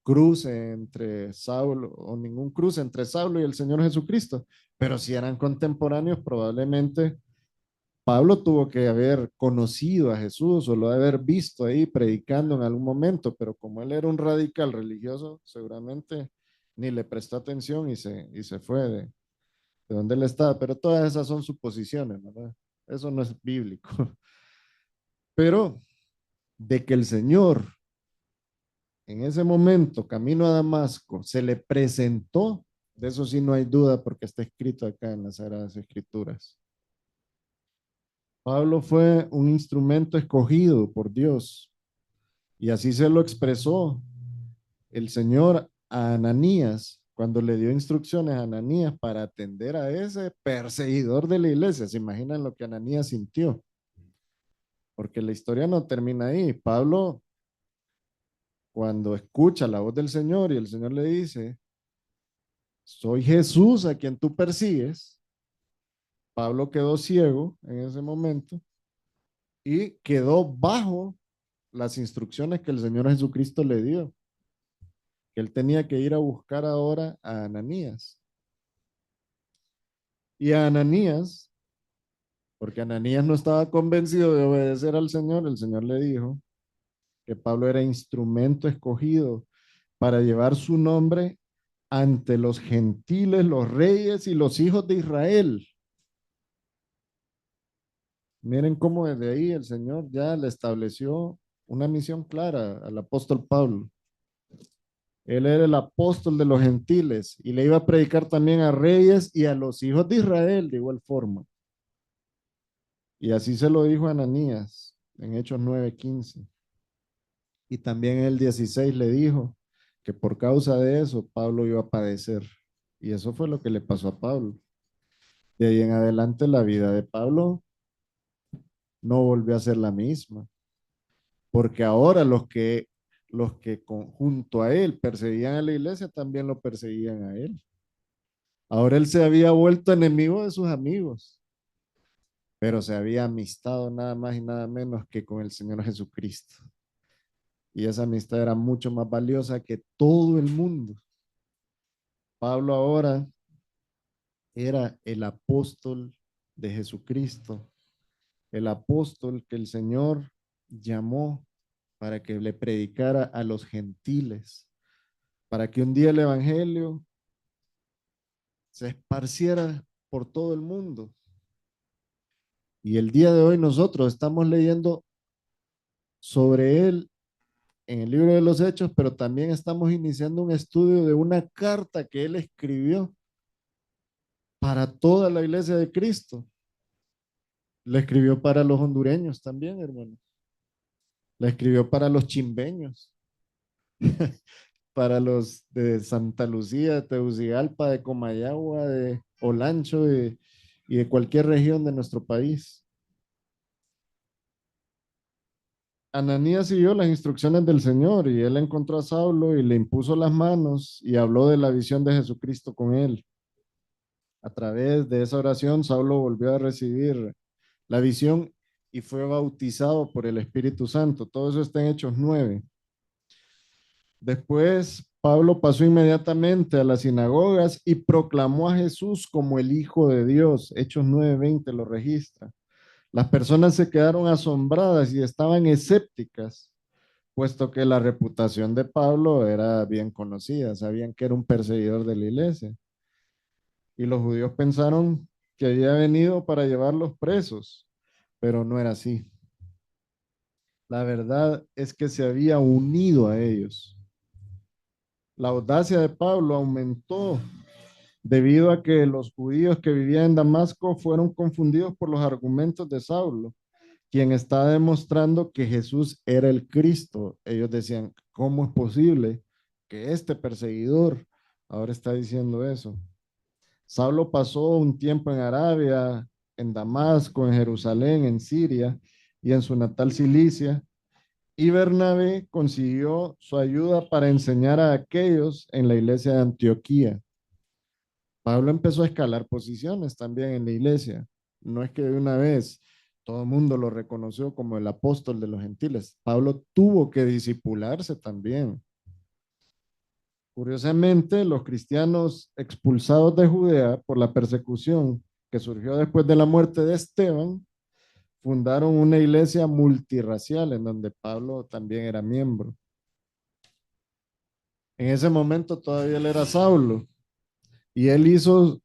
cruce entre Saulo o ningún cruce entre Saulo y el Señor Jesucristo, pero si eran contemporáneos, probablemente Pablo tuvo que haber conocido a Jesús o lo de haber visto ahí predicando en algún momento, pero como él era un radical religioso, seguramente ni le prestó atención y se fue de donde él estaba, pero todas esas son suposiciones, ¿verdad? Eso no es bíblico. Pero de que el Señor en ese momento, camino a Damasco, se le presentó, de eso sí no hay duda porque está escrito acá en las Sagradas Escrituras. Pablo fue un instrumento escogido por Dios y así se lo expresó el Señor a Ananías cuando le dio instrucciones a Ananías para atender a ese perseguidor de la iglesia. ¿Se imaginan lo que Ananías sintió? Porque la historia no termina ahí. Pablo, cuando escucha la voz del Señor y el Señor le dice, soy Jesús a quien tú persigues, Pablo quedó ciego en ese momento y quedó bajo las instrucciones que el Señor Jesucristo le dio, que él tenía que ir a buscar ahora a Ananías. Y a Ananías, porque Ananías no estaba convencido de obedecer al Señor, el Señor le dijo que Pablo era instrumento escogido para llevar su nombre ante los gentiles, los reyes y los hijos de Israel. Miren cómo desde ahí el Señor ya le estableció una misión clara al apóstol Pablo. Él era el apóstol de los gentiles y le iba a predicar también a reyes y a los hijos de Israel de igual forma. Y así se lo dijo a Ananías en Hechos 9:15. Y también en el 16 le dijo que por causa de eso Pablo iba a padecer. Y eso fue lo que le pasó a Pablo. De ahí en adelante la vida de Pablo no volvió a ser la misma, porque ahora junto a él perseguían a la iglesia también lo perseguían a él. Ahora él se había vuelto enemigo de sus amigos, pero se había amistado nada más y nada menos que con el Señor Jesucristo. Y esa amistad era mucho más valiosa que todo el mundo. Pablo ahora era el apóstol de Jesucristo, el apóstol que el Señor llamó para que le predicara a los gentiles, para que un día el evangelio se esparciera por todo el mundo. Y el día de hoy nosotros estamos leyendo sobre él en el libro de los Hechos, pero también estamos iniciando un estudio de una carta que él escribió para toda la iglesia de Cristo. La escribió para los hondureños también, hermano. La escribió para los chimbeños, para los de Santa Lucía, de Tegucigalpa, de Comayagua, de Olancho y de cualquier región de nuestro país. Ananías siguió las instrucciones del Señor y él encontró a Saulo y le impuso las manos y habló de la visión de Jesucristo con él. A través de esa oración, Saulo volvió a recibir la visión y fue bautizado por el Espíritu Santo. Todo eso está en Hechos 9. Después, Pablo pasó inmediatamente a las sinagogas y proclamó a Jesús como el Hijo de Dios. Hechos 9:20 lo registra. Las personas se quedaron asombradas y estaban escépticas, puesto que la reputación de Pablo era bien conocida, sabían que era un perseguidor de la iglesia. Y los judíos pensaron que había venido para llevarlos presos, pero no era así. La verdad es que se había unido a ellos. La audacia de Pablo aumentó debido a que los judíos que vivían en Damasco fueron confundidos por los argumentos de Saulo, quien está demostrando que Jesús era el Cristo. Ellos decían, ¿cómo es posible que este perseguidor ahora está diciendo eso? Saulo pasó un tiempo en Arabia, en Damasco, en Jerusalén, en Siria y en su natal Cilicia. Y Bernabé consiguió su ayuda para enseñar a aquellos en la iglesia de Antioquía. Pablo empezó a escalar posiciones también en la iglesia. No es que de una vez todo el mundo lo reconoció como el apóstol de los gentiles. Pablo tuvo que discipularse también. Curiosamente, los cristianos expulsados de Judea por la persecución que surgió después de la muerte de Esteban, fundaron una iglesia multirracial en donde Pablo también era miembro. En ese momento todavía él era Saulo y él hizo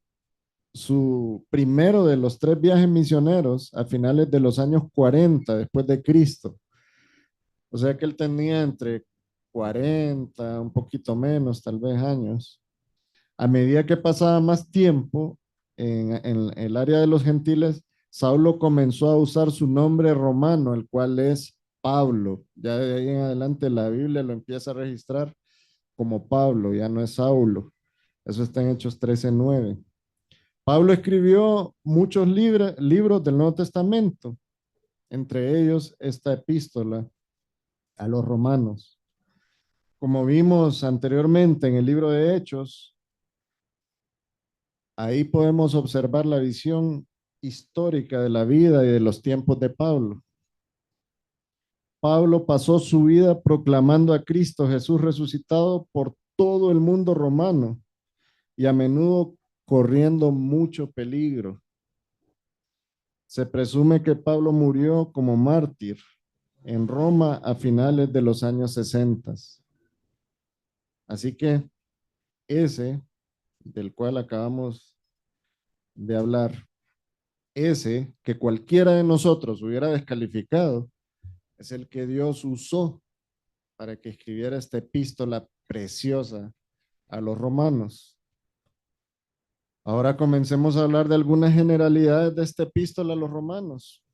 su primero de los 3 viajes misioneros a finales de los años 40 después de Cristo. O sea que él tenía entre 40, un poquito menos, tal vez años. A medida que pasaba más tiempo en el área de los gentiles, Saulo comenzó a usar su nombre romano, el cual es Pablo. Ya de ahí en adelante la Biblia lo empieza a registrar como Pablo, ya no es Saulo. Eso está en Hechos 13:9. Pablo escribió muchos libros del Nuevo Testamento, entre ellos esta epístola a los romanos. Como vimos anteriormente en el libro de Hechos, ahí podemos observar la visión histórica de la vida y de los tiempos de Pablo. Pablo pasó su vida proclamando a Cristo Jesús resucitado por todo el mundo romano y a menudo corriendo mucho peligro. Se presume que Pablo murió como mártir en Roma a finales de los años 60. Así que ese del cual acabamos de hablar, ese que cualquiera de nosotros hubiera descalificado, es el que Dios usó para que escribiera esta epístola preciosa a los romanos. Ahora comencemos a hablar de algunas generalidades de esta epístola a los romanos.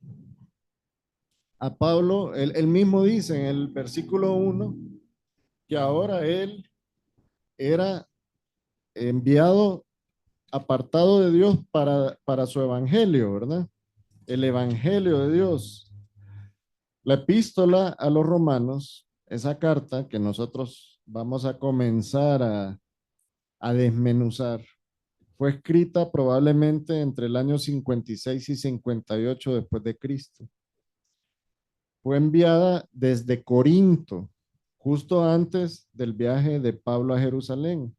A Pablo, él mismo dice en el versículo 1 que ahora él era enviado, apartado de Dios para su evangelio, ¿verdad? El evangelio de Dios. La epístola a los romanos, esa carta que nosotros vamos a comenzar a desmenuzar, fue escrita probablemente entre el año 56 y 58 después de Cristo. Fue enviada desde Corinto, justo antes del viaje de Pablo a Jerusalén.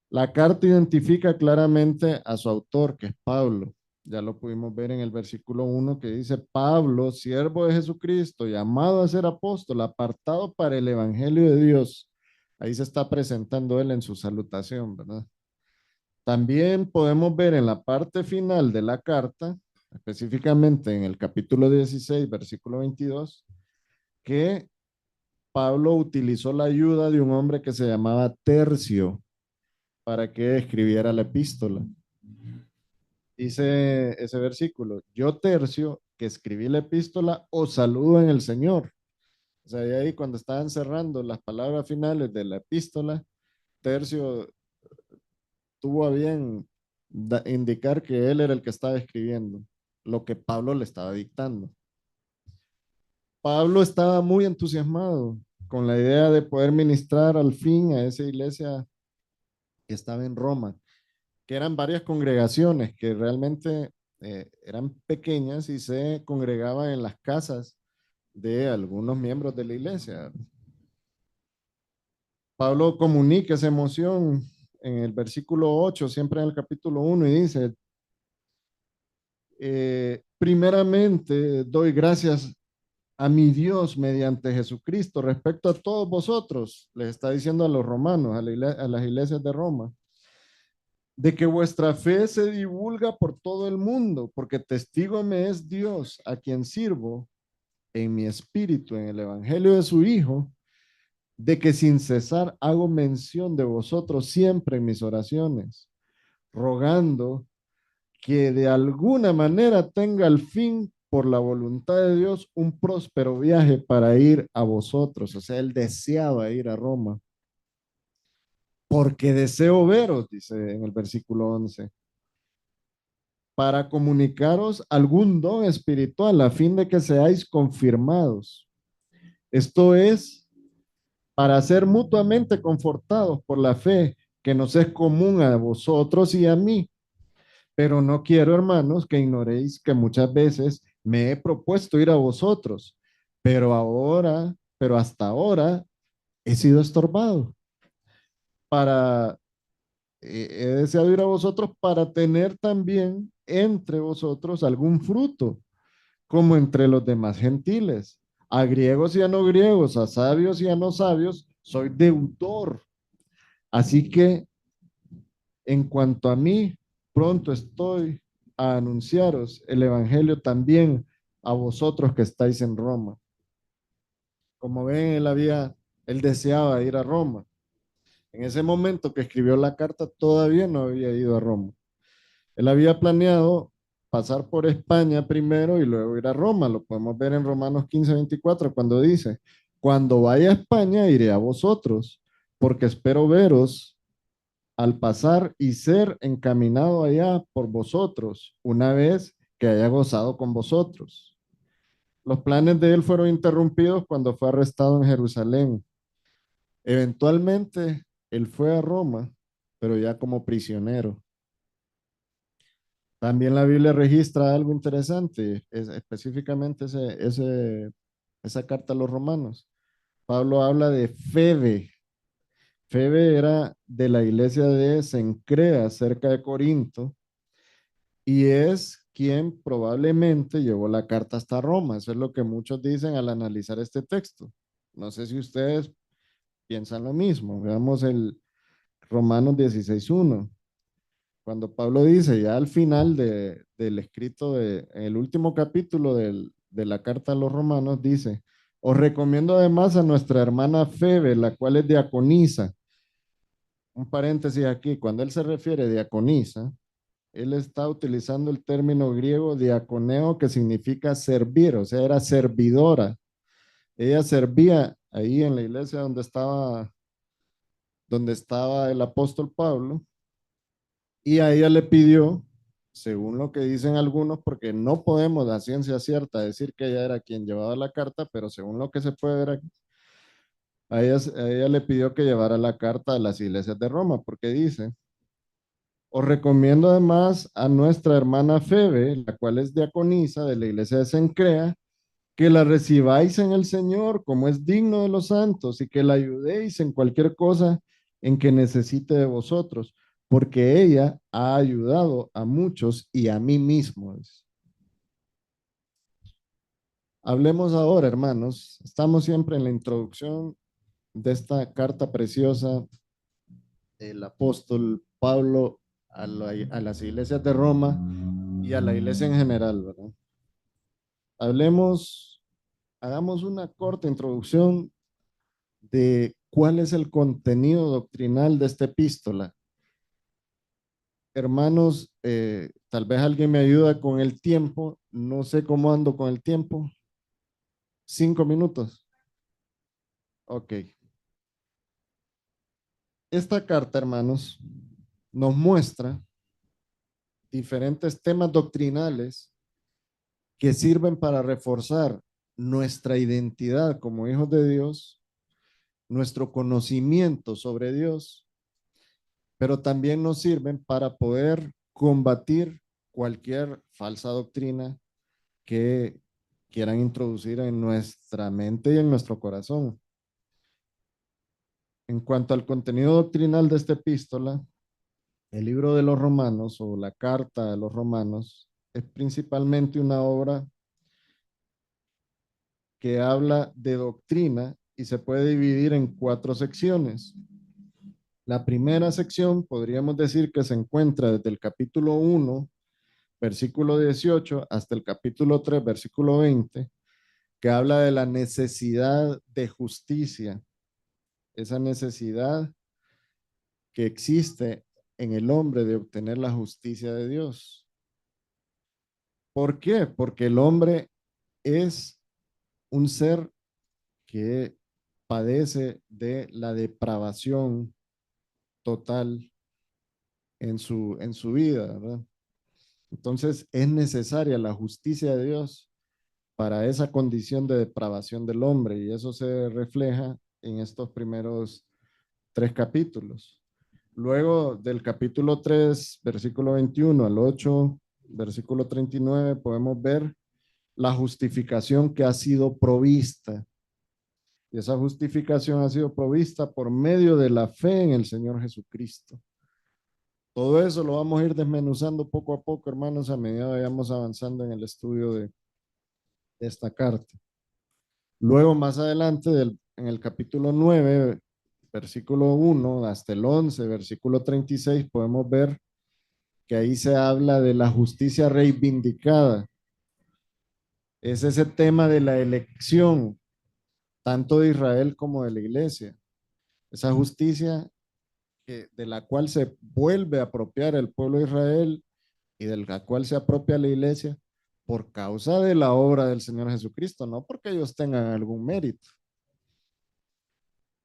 La carta identifica claramente a su autor, que es Pablo. Ya lo pudimos ver en el versículo 1 que dice, Pablo, siervo de Jesucristo, llamado a ser apóstol, apartado para el evangelio de Dios. Ahí se está presentando él en su salutación, ¿verdad? También podemos ver en la parte final de la carta, específicamente en el capítulo 16, versículo 22, que Pablo utilizó la ayuda de un hombre que se llamaba Tercio para que escribiera la epístola. Dice ese versículo, yo Tercio, que escribí la epístola, os saludo en el Señor. O sea, y ahí cuando estaban cerrando las palabras finales de la epístola, Tercio tuvo a bien indicar que él era el que estaba escribiendo lo que Pablo le estaba dictando. Pablo estaba muy entusiasmado con la idea de poder ministrar al fin a esa iglesia que estaba en Roma, que eran varias congregaciones que realmente eran pequeñas y se congregaban en las casas de algunos miembros de la iglesia. Pablo comunica esa emoción en el versículo 8, siempre en el capítulo 1, y dice, primeramente doy gracias a mi Dios mediante Jesucristo respecto a todos vosotros, les está diciendo a los romanos, a las iglesias de Roma, de que vuestra fe se divulga por todo el mundo, porque testigo me es Dios, a quien sirvo en mi espíritu, en el evangelio de su Hijo, de que sin cesar hago mención de vosotros siempre en mis oraciones, rogando que de alguna manera tenga al fin, por la voluntad de Dios, un próspero viaje para ir a vosotros. O sea, él deseaba ir a Roma. porque deseo veros, dice en el versículo 11, para comunicaros algún don espiritual a fin de que seáis confirmados. Esto es para ser mutuamente confortados por la fe que nos es común a vosotros y a mí. Pero no quiero, hermanos, que ignoréis que muchas veces me he propuesto ir a vosotros, pero hasta ahora he sido estorbado para he deseado ir a vosotros para tener también entre vosotros algún fruto, como entre los demás gentiles, a griegos y a no griegos, a sabios y a no sabios, soy deudor. Así que en cuanto a mí, pronto estoy a anunciaros el evangelio también a vosotros que estáis en Roma. Como ven, él deseaba ir a Roma. En ese momento que escribió la carta, todavía no había ido a Roma. Él había planeado pasar por España primero y luego ir a Roma. Lo podemos ver en Romanos 15:24 cuando dice, cuando vaya a España iré a vosotros, porque espero veros al pasar y ser encaminado allá por vosotros, una vez que haya gozado con vosotros. Los planes de él fueron interrumpidos cuando fue arrestado en Jerusalén. Eventualmente, él fue a Roma, pero ya como prisionero. También la Biblia registra algo interesante, específicamente esa carta a los romanos. Pablo habla de Febe. Febe era de la iglesia de Cencrea, cerca de Corinto, y es quien probablemente llevó la carta hasta Roma. Eso es lo que muchos dicen al analizar este texto. No sé si ustedes piensan lo mismo. Veamos el Romanos 16:1. Cuando Pablo dice ya al final del escrito, en el último capítulo de la carta a los romanos, dice, os recomiendo además a nuestra hermana Febe, la cual es diaconisa. Un paréntesis aquí, cuando él se refiere a diaconisa, él está utilizando el término griego diaconeo, que significa servir, o sea, era servidora. Ella servía ahí en la iglesia donde estaba el apóstol Pablo, y a ella le pidió, según lo que dicen algunos, porque no podemos a ciencia cierta decir que ella era quien llevaba la carta, pero según lo que se puede ver aquí, a ella le pidió que llevara la carta a las iglesias de Roma, porque dice, os recomiendo además a nuestra hermana Febe, la cual es diaconisa de la iglesia de Cencrea, que la recibáis en el Señor como es digno de los santos y que la ayudéis en cualquier cosa en que necesite de vosotros, porque ella ha ayudado a muchos y a mí mismo. Hablemos ahora, hermanos. Estamos siempre en la introducción de esta carta preciosa del apóstol Pablo a las iglesias de Roma y a la iglesia en general, ¿verdad? Hagamos una corta introducción de cuál es el contenido doctrinal de esta epístola. Hermanos, tal vez alguien me ayuda con el tiempo. No sé cómo ando con el tiempo. 5 minutos. Ok. Esta carta, hermanos, nos muestra diferentes temas doctrinales que sirven para reforzar nuestra identidad como hijos de Dios, nuestro conocimiento sobre Dios, pero también nos sirven para poder combatir cualquier falsa doctrina que quieran introducir en nuestra mente y en nuestro corazón. En cuanto al contenido doctrinal de esta epístola, el libro de los Romanos o la carta de los Romanos es principalmente una obra que habla de doctrina y se puede dividir en 4 secciones. La primera sección podríamos decir que se encuentra desde el capítulo 1, versículo 18, hasta el capítulo 3, versículo 20, que habla de la necesidad de justicia, esa necesidad que existe en el hombre de obtener la justicia de Dios. ¿Por qué? Porque el hombre es un ser que padece de la depravación total en su vida, ¿verdad? Entonces es necesaria la justicia de Dios para esa condición de depravación del hombre y eso se refleja en estos primeros 3 capítulos. Luego del capítulo 3, versículo 21 al 8, versículo 39, podemos ver la justificación que ha sido provista. Y esa justificación ha sido provista por medio de la fe en el Señor Jesucristo. Todo eso lo vamos a ir desmenuzando poco a poco, hermanos, a medida que vayamos avanzando en el estudio de esta carta. Luego, más adelante, en el capítulo 9, versículo 1 hasta el 11, versículo 36, podemos ver que ahí se habla de la justicia reivindicada. Es ese tema de la elección, tanto de Israel como de la iglesia. Esa justicia de la cual se vuelve a apropiar el pueblo de Israel y de la cual se apropia la iglesia por causa de la obra del Señor Jesucristo, no porque ellos tengan algún mérito.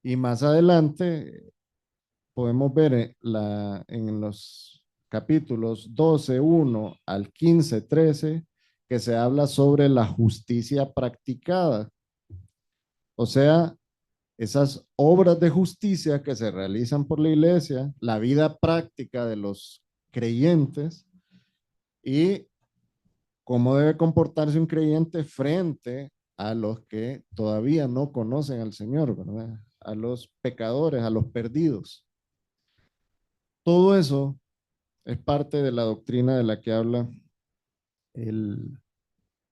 Y más adelante podemos ver en los capítulos 12, 1 al 15, 13, que se habla sobre la justicia practicada. O sea, esas obras de justicia que se realizan por la iglesia, la vida práctica de los creyentes y cómo debe comportarse un creyente frente a los que todavía no conocen al Señor, ¿verdad? A los pecadores, a los perdidos. Todo eso es parte de la doctrina de la que habla el,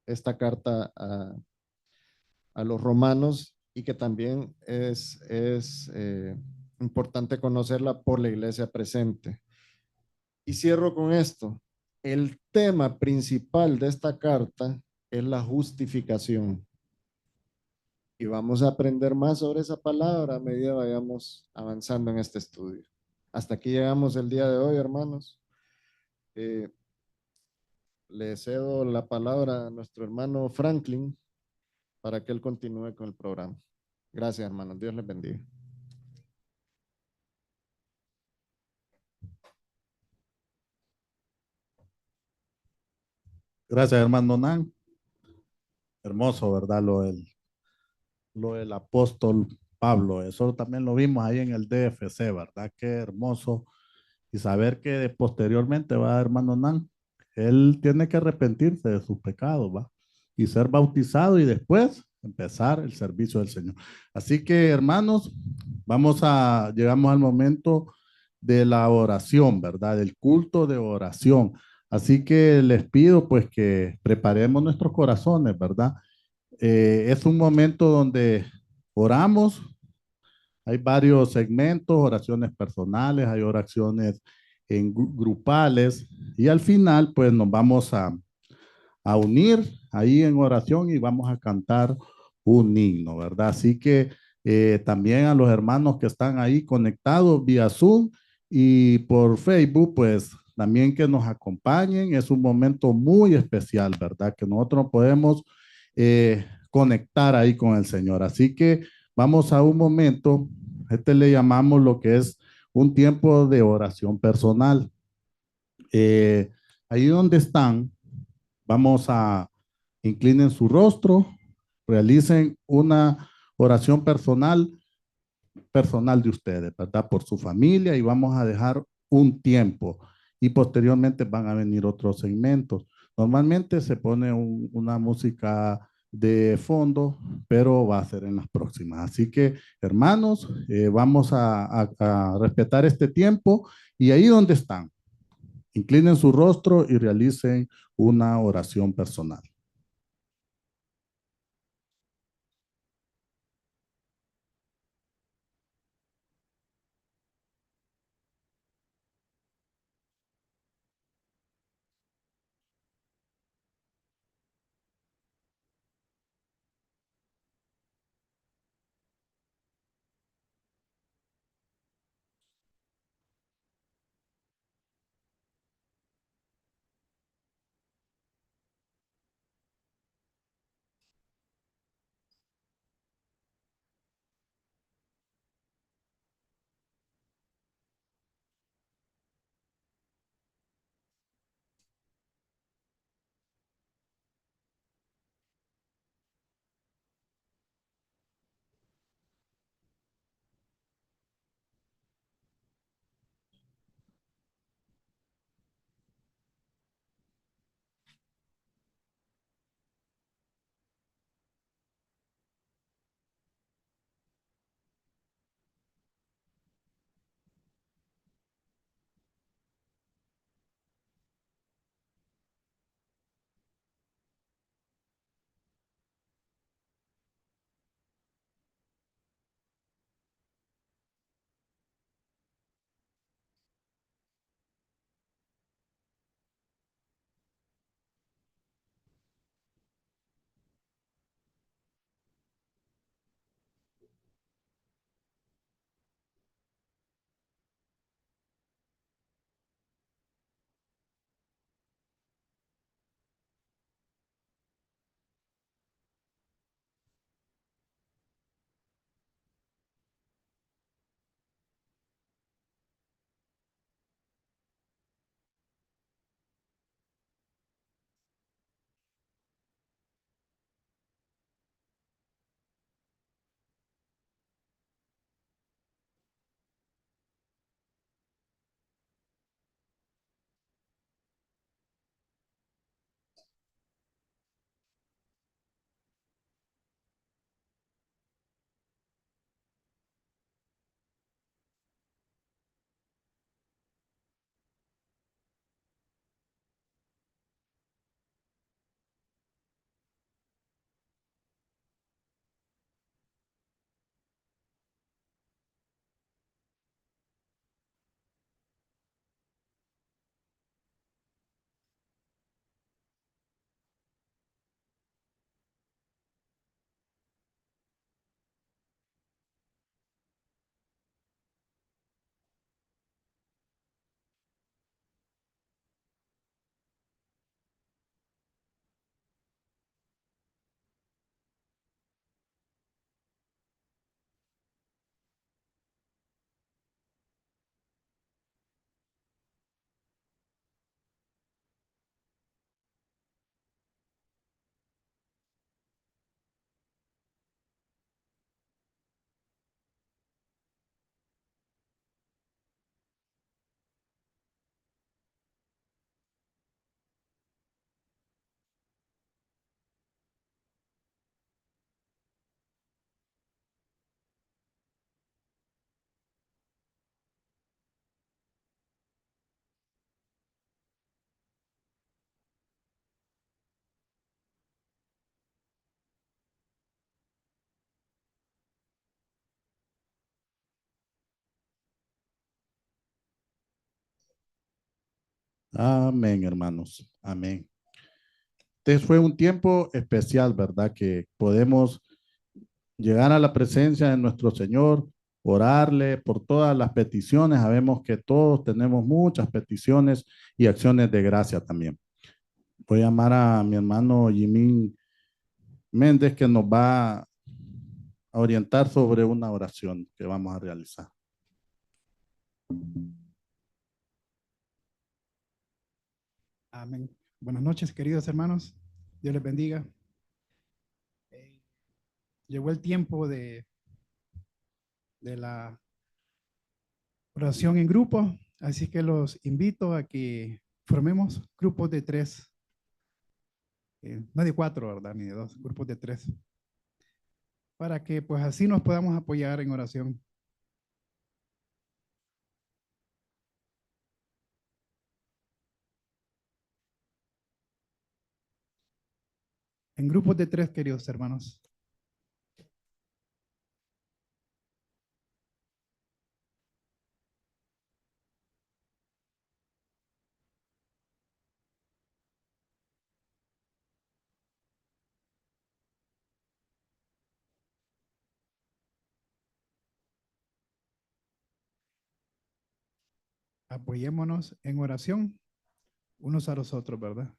esta carta a los romanos y que también es importante conocerla por la iglesia presente. Y cierro con esto. El tema principal de esta carta es la justificación. Y vamos a aprender más sobre esa palabra a medida que vayamos avanzando en este estudio. Hasta aquí llegamos el día de hoy, hermanos. Eh, Le cedo la palabra a nuestro hermano Franklin para que él continúe con el programa. Gracias, hermanos. Dios les bendiga. Gracias, hermano Nan. Hermoso, ¿verdad? Lo del apóstol Pablo. Eso también lo vimos ahí en el DFC, ¿verdad? Qué hermoso. Y saber que posteriormente va, hermano Nan, él tiene que arrepentirse de sus pecados, ¿va? Y ser bautizado y después empezar el servicio del Señor. Así que, hermanos, llegamos al momento de la oración, ¿verdad? Del culto de oración. Así que les pido pues que preparemos nuestros corazones, ¿verdad? Es un momento donde oramos. Hay varios segmentos, oraciones personales, hay oraciones grupales y al final pues nos vamos a unir ahí en oración y vamos a cantar un himno, ¿verdad? Así que también a los hermanos que están ahí conectados vía Zoom y por Facebook, pues también que nos acompañen. Es un momento muy especial, ¿verdad? Que nosotros podemos conectar ahí con el Señor. Así que vamos a un momento, le llamamos lo que es un tiempo de oración personal. Ahí donde están, vamos a inclinen su rostro, realicen una oración personal de ustedes, ¿verdad? Por su familia y vamos a dejar un tiempo y posteriormente van a venir otros segmentos. Normalmente se pone una música de fondo, pero va a ser en las próximas. Así que, hermanos, vamos a respetar este tiempo y ahí donde están, inclinen su rostro y realicen una oración personal. Amén, hermanos. Amén. Este fue un tiempo especial, ¿verdad? Que podemos llegar a la presencia de nuestro Señor, orarle por todas las peticiones. Sabemos que todos tenemos muchas peticiones y acciones de gracia también. Voy a llamar a mi hermano Jimmy Méndez que nos va a orientar sobre una oración que vamos a realizar. Amén. Buenas noches, queridos hermanos. Dios les bendiga. Llegó el tiempo de la oración en grupo, así que los invito a que formemos grupos de tres, no de cuatro, ¿verdad? Ni de dos, grupos de tres, para que pues así nos podamos apoyar en oración. En grupos de tres, queridos hermanos. Apoyémonos en oración unos a los otros, ¿verdad?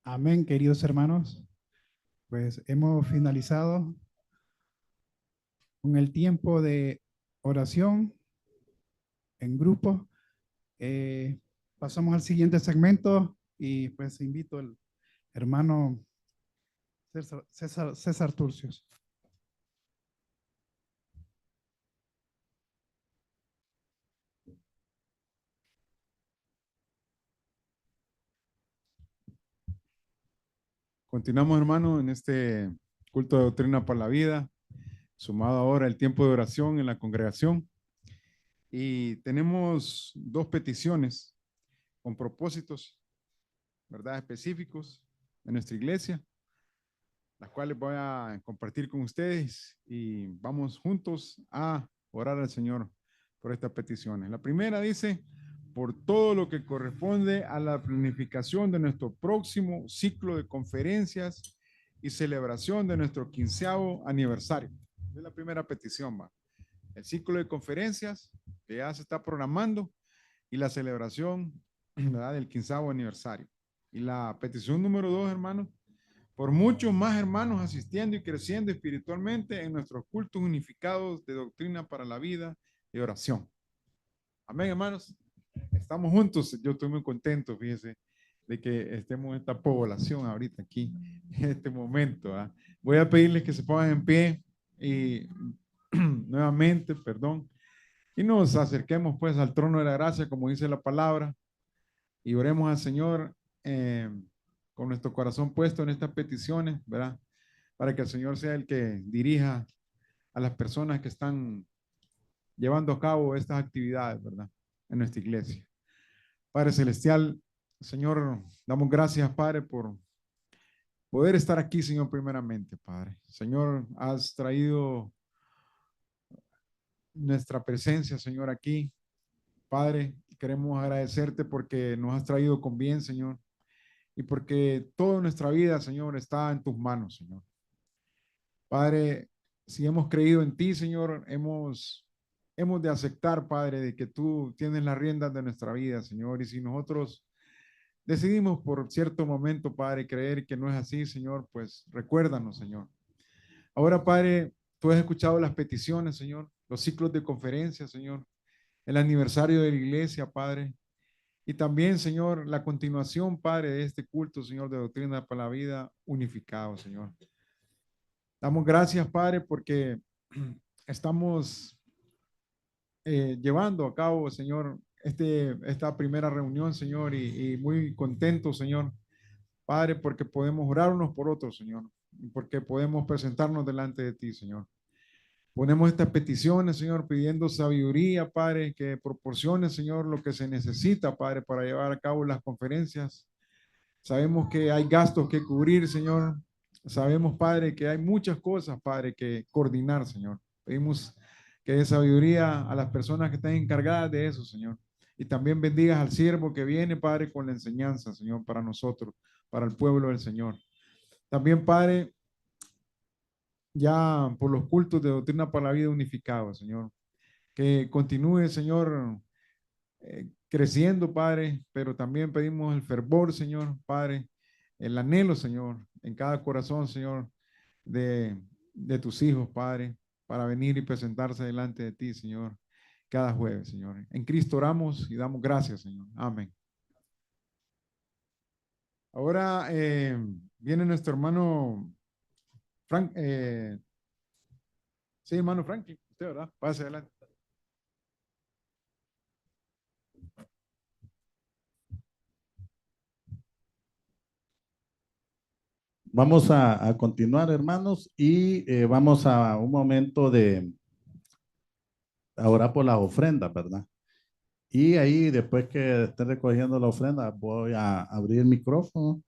Amén, queridos hermanos. Pues hemos finalizado con el tiempo de oración en grupo. Pasamos al siguiente segmento y pues invito al hermano César Turcios. Continuamos, hermano, en este culto de doctrina para la vida, sumado ahora el tiempo de oración en la congregación. Y tenemos dos peticiones con propósitos, ¿verdad?, específicos de nuestra iglesia, las cuales voy a compartir con ustedes y vamos juntos a orar al Señor por estas peticiones. La primera dice: por todo lo que corresponde a la planificación de nuestro próximo ciclo de conferencias y celebración de nuestro 15º aniversario. Es la primera petición, va. El ciclo de conferencias que ya se está programando y la celebración, ¿verdad?, del 15º aniversario. Y la petición número 2, hermanos: por muchos más hermanos asistiendo y creciendo espiritualmente en nuestros cultos unificados de doctrina para la vida y oración. Amén, hermanos. Estamos juntos. Yo estoy muy contento, fíjese, de que estemos en esta población ahorita aquí, en este momento, ¿eh? Voy a pedirles que se pongan en pie y nuevamente, perdón, y nos acerquemos pues al trono de la gracia, como dice la palabra, y oremos al Señor con nuestro corazón puesto en estas peticiones, ¿verdad? Para que el Señor sea el que dirija a las personas que están llevando a cabo estas actividades, ¿verdad?, en nuestra iglesia. Padre Celestial, Señor, damos gracias, Padre, por poder estar aquí, Señor, primeramente, Padre. Señor, has traído nuestra presencia, Señor, aquí. Padre, queremos agradecerte porque nos has traído con bien, Señor, y porque toda nuestra vida, Señor, está en tus manos, Señor. Padre, si hemos creído en ti, Señor, hemos de aceptar, Padre, de que tú tienes las riendas de nuestra vida, Señor, y si nosotros decidimos por cierto momento, Padre, creer que no es así, Señor, pues recuérdanos, Señor. Ahora, Padre, tú has escuchado las peticiones, Señor, los ciclos de conferencia, Señor, el aniversario de la iglesia, Padre, y también, Señor, la continuación, Padre, de este culto, Señor, de doctrina para la vida unificado, Señor. Damos gracias, Padre, porque estamos llevando a cabo, Señor, esta primera reunión, Señor, y muy contentos, Señor, Padre, porque podemos orar unos por otros, Señor, y porque podemos presentarnos delante de ti, Señor. Ponemos estas peticiones, Señor, pidiendo sabiduría, Padre, que proporcione, Señor, lo que se necesita, Padre, para llevar a cabo las conferencias. Sabemos que hay gastos que cubrir, Señor. Sabemos, Padre, que hay muchas cosas, Padre, que coordinar, Señor. Pedimos que dé sabiduría a las personas que están encargadas de eso, Señor. Y también bendigas al siervo que viene, Padre, con la enseñanza, Señor, para nosotros, para el pueblo del Señor. También, Padre, ya por los cultos de doctrina para la vida unificado, Señor. Que continúe, Señor, creciendo, Padre, pero también pedimos el fervor, Señor, Padre, el anhelo, Señor, en cada corazón, Señor, de tus hijos, Padre, para venir y presentarse delante de ti, Señor, cada jueves, Señor. En Cristo oramos y damos gracias, Señor. Amén. Ahora viene nuestro hermano Frank. Sí, hermano Franklin, usted, ¿verdad? Pase adelante. Vamos a continuar, hermanos, y vamos a un momento de orar por las ofrendas, ¿verdad? Y ahí, después que esté recogiendo la ofrenda, voy a abrir el micrófono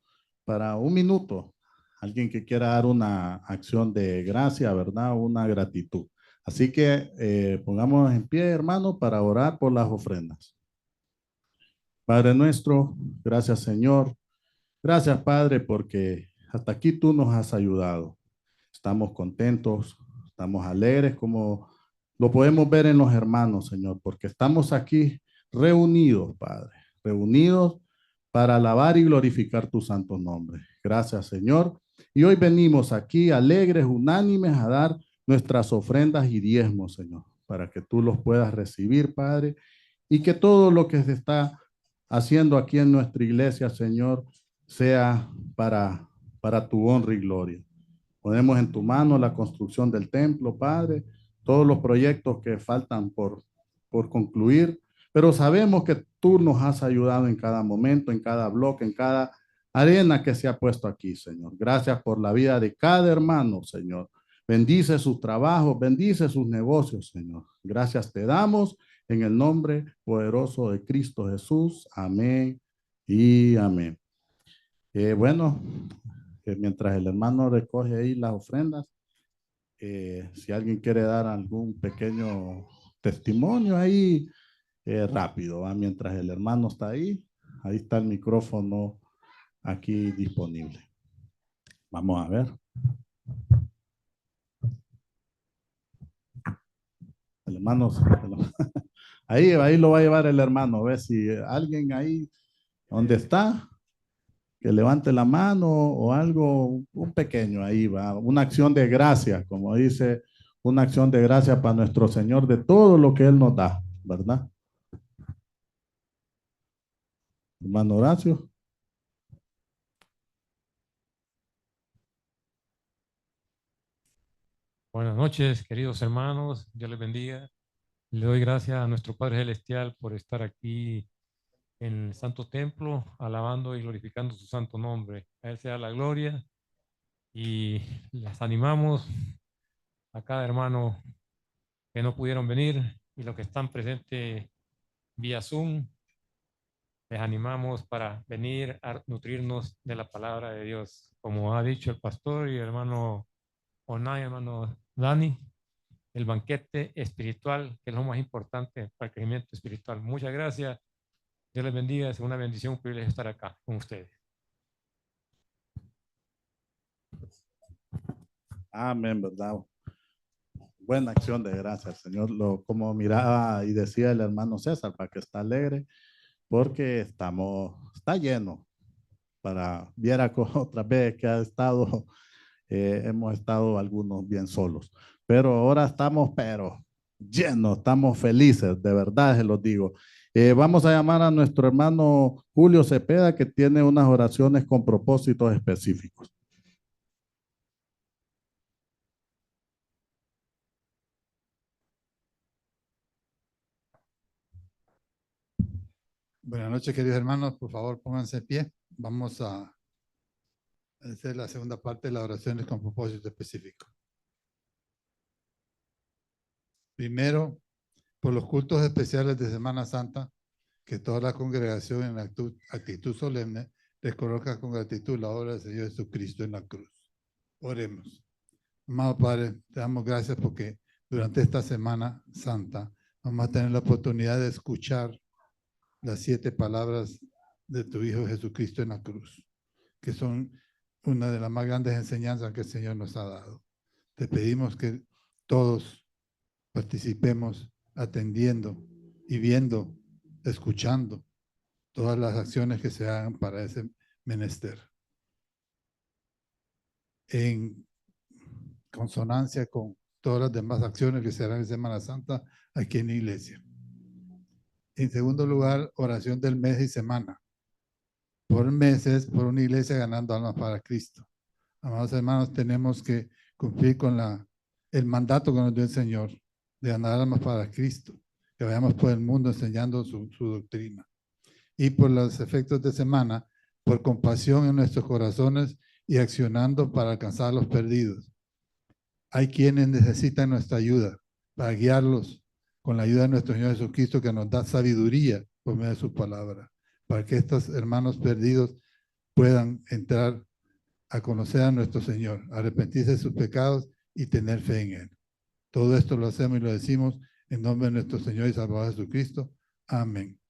para un minuto. Alguien que quiera dar una acción de gracia, ¿verdad? Una gratitud. Así que pongamos en pie, hermanos, para orar por las ofrendas. Padre nuestro, gracias, Señor. Gracias, Padre, porque hasta aquí tú nos has ayudado. Estamos contentos, estamos alegres, como lo podemos ver en los hermanos, Señor, porque estamos aquí reunidos, Padre, reunidos para alabar y glorificar tu santo nombre. Gracias, Señor. Y hoy venimos aquí alegres, unánimes, a dar nuestras ofrendas y diezmos, Señor, para que tú los puedas recibir, Padre, y que todo lo que se está haciendo aquí en nuestra iglesia, Señor, sea para tu honra y gloria. Ponemos en tu mano la construcción del templo, Padre, todos los proyectos que faltan por concluir, pero sabemos que tú nos has ayudado en cada momento, en cada bloque, en cada arena que se ha puesto aquí, Señor. Gracias por la vida de cada hermano, Señor. Bendice sus trabajos, bendice sus negocios, Señor. Gracias te damos en el nombre poderoso de Cristo Jesús. Amén y amén. Bueno, mientras el hermano recoge ahí las ofrendas, si alguien quiere dar algún pequeño testimonio ahí, rápido, ¿va? Mientras el hermano está ahí está el micrófono aquí disponible. Vamos a ver. El hermano, ahí lo va a llevar el hermano. A ver si alguien ahí donde está, que levante la mano o algo, un pequeño ahí va, una acción de gracia, como dice, una acción de gracia para nuestro Señor de todo lo que Él nos da, ¿verdad? Hermano Horacio. Buenas noches, queridos hermanos. Dios les bendiga. Le doy gracias a nuestro Padre Celestial por estar aquí en el Santo Templo, alabando y glorificando su santo nombre. A Él sea la gloria y les animamos a cada hermano que no pudieron venir y los que están presentes vía Zoom. Les animamos para venir a nutrirnos de la palabra de Dios. Como ha dicho el pastor y el hermano Onay, hermano Dani, el banquete espiritual, que es lo más importante para el crecimiento espiritual. Muchas gracias. Dios les bendiga. Es una bendición, un privilegio estar acá con ustedes. Amén, ¿verdad? Buena acción de gracias, Señor. Como miraba y decía el hermano César, para que está alegre, porque está lleno. Viera otra vez que hemos estado algunos bien solos, pero ahora estamos, llenos, estamos felices, de verdad se los digo. Vamos a llamar a nuestro hermano Julio Cepeda, que tiene unas oraciones con propósitos específicos. Buenas noches, queridos hermanos. Por favor, pónganse de pie. Vamos a hacer la segunda parte de las oraciones con propósito específico. Primero, por los cultos especiales de Semana Santa, que toda la congregación en actitud solemne reconozca con gratitud la obra del Señor Jesucristo en la cruz. Oremos. Amado Padre, te damos gracias porque durante esta Semana Santa vamos a tener la oportunidad de escuchar las 7 palabras de tu Hijo Jesucristo en la cruz, que son una de las más grandes enseñanzas que el Señor nos ha dado. Te pedimos que todos participemos atendiendo y viendo, escuchando todas las acciones que se hagan para ese menester, en consonancia con todas las demás acciones que se harán en Semana Santa aquí en la iglesia. En segundo lugar, oración del mes y semana. Por meses, por una iglesia ganando almas para Cristo. Amados hermanos, tenemos que cumplir con el mandato que nos dio el Señor de ganar almas para Cristo, que vayamos por el mundo enseñando su doctrina. Y por los efectos de semana, por compasión en nuestros corazones y accionando para alcanzar a los perdidos. Hay quienes necesitan nuestra ayuda para guiarlos con la ayuda de nuestro Señor Jesucristo, que nos da sabiduría por medio de su palabra, para que estos hermanos perdidos puedan entrar a conocer a nuestro Señor, arrepentirse de sus pecados y tener fe en Él. Todo esto lo hacemos y lo decimos en nombre de nuestro Señor y Salvador Jesucristo. Amén.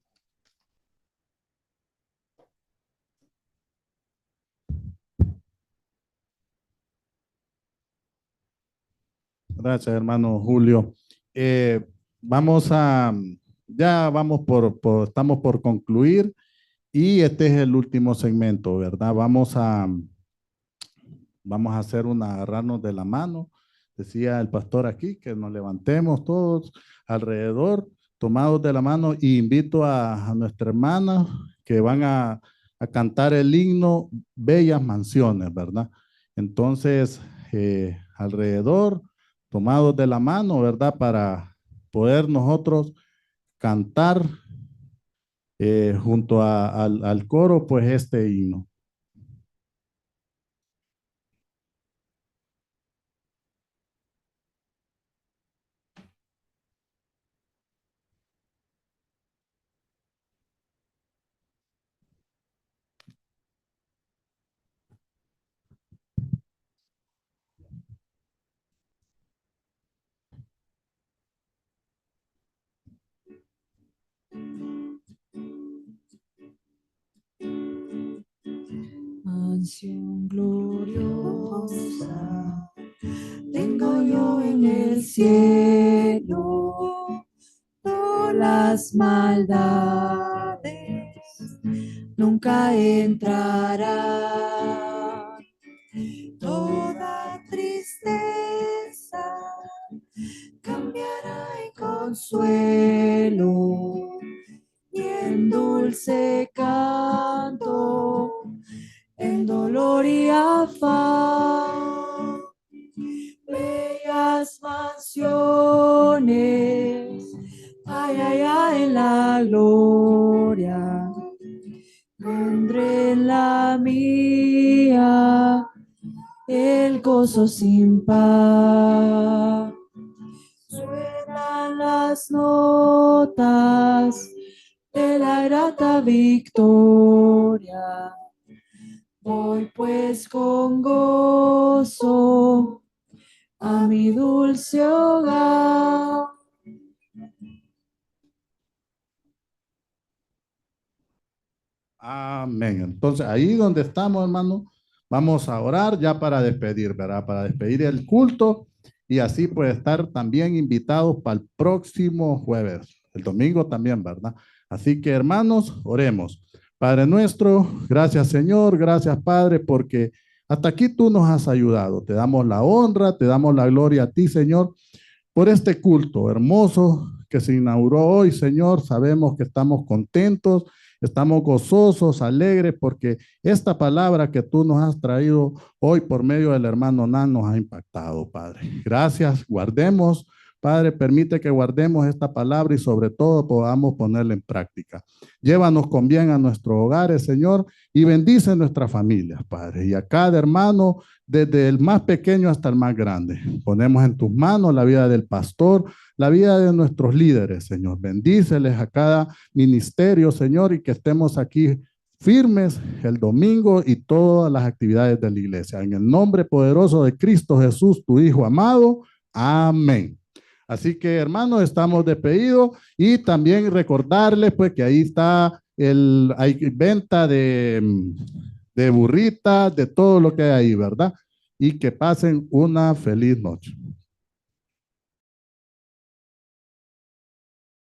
Gracias, hermano Julio. Ya estamos por concluir Y este es el último segmento, ¿verdad? Vamos a hacer agarrarnos de la mano. Decía el pastor aquí que nos levantemos todos alrededor, tomados de la mano, y invito a nuestra hermana que van a cantar el himno Bellas Mansiones, ¿verdad? Entonces, alrededor, tomados de la mano, ¿verdad? Para poder nosotros cantar junto al coro, pues este himno. Mansión gloriosa tengo yo en el cielo, todas las maldades nunca entrarán, toda tristeza cambiará en consuelo y en dulce canto, en dolor y afán. Bellas mansiones, ay, ay, ay, en la gloria, tendré en la mía el gozo sin par. Suenan las notas de la grata victoria. Voy pues con gozo a mi dulce hogar. Amén. Entonces, ahí donde estamos, hermano, vamos a orar ya para despedir, ¿verdad? Para despedir el culto y así pues estar también invitados para el próximo jueves, el domingo también, ¿verdad? Así que, hermanos, oremos. Padre nuestro, gracias Señor, gracias Padre, porque hasta aquí tú nos has ayudado. Te damos la honra, te damos la gloria a ti, Señor, por este culto hermoso que se inauguró hoy, Señor. Sabemos que estamos contentos, estamos gozosos, alegres, porque esta palabra que tú nos has traído hoy por medio del hermano Nan nos ha impactado, Padre. Gracias, guardemos, Padre, permite que guardemos esta palabra y sobre todo podamos ponerla en práctica. Llévanos con bien a nuestros hogares, Señor, y bendice nuestras familias, Padre. Y a cada hermano, desde el más pequeño hasta el más grande. Ponemos en tus manos la vida del pastor, la vida de nuestros líderes, Señor. Bendíceles a cada ministerio, Señor, y que estemos aquí firmes el domingo y todas las actividades de la iglesia. En el nombre poderoso de Cristo Jesús, tu Hijo amado. Amén. Así que, hermanos, estamos despedidos y también recordarles, pues, que ahí está hay venta de burritas, de todo lo que hay ahí, ¿verdad? Y que pasen una feliz noche.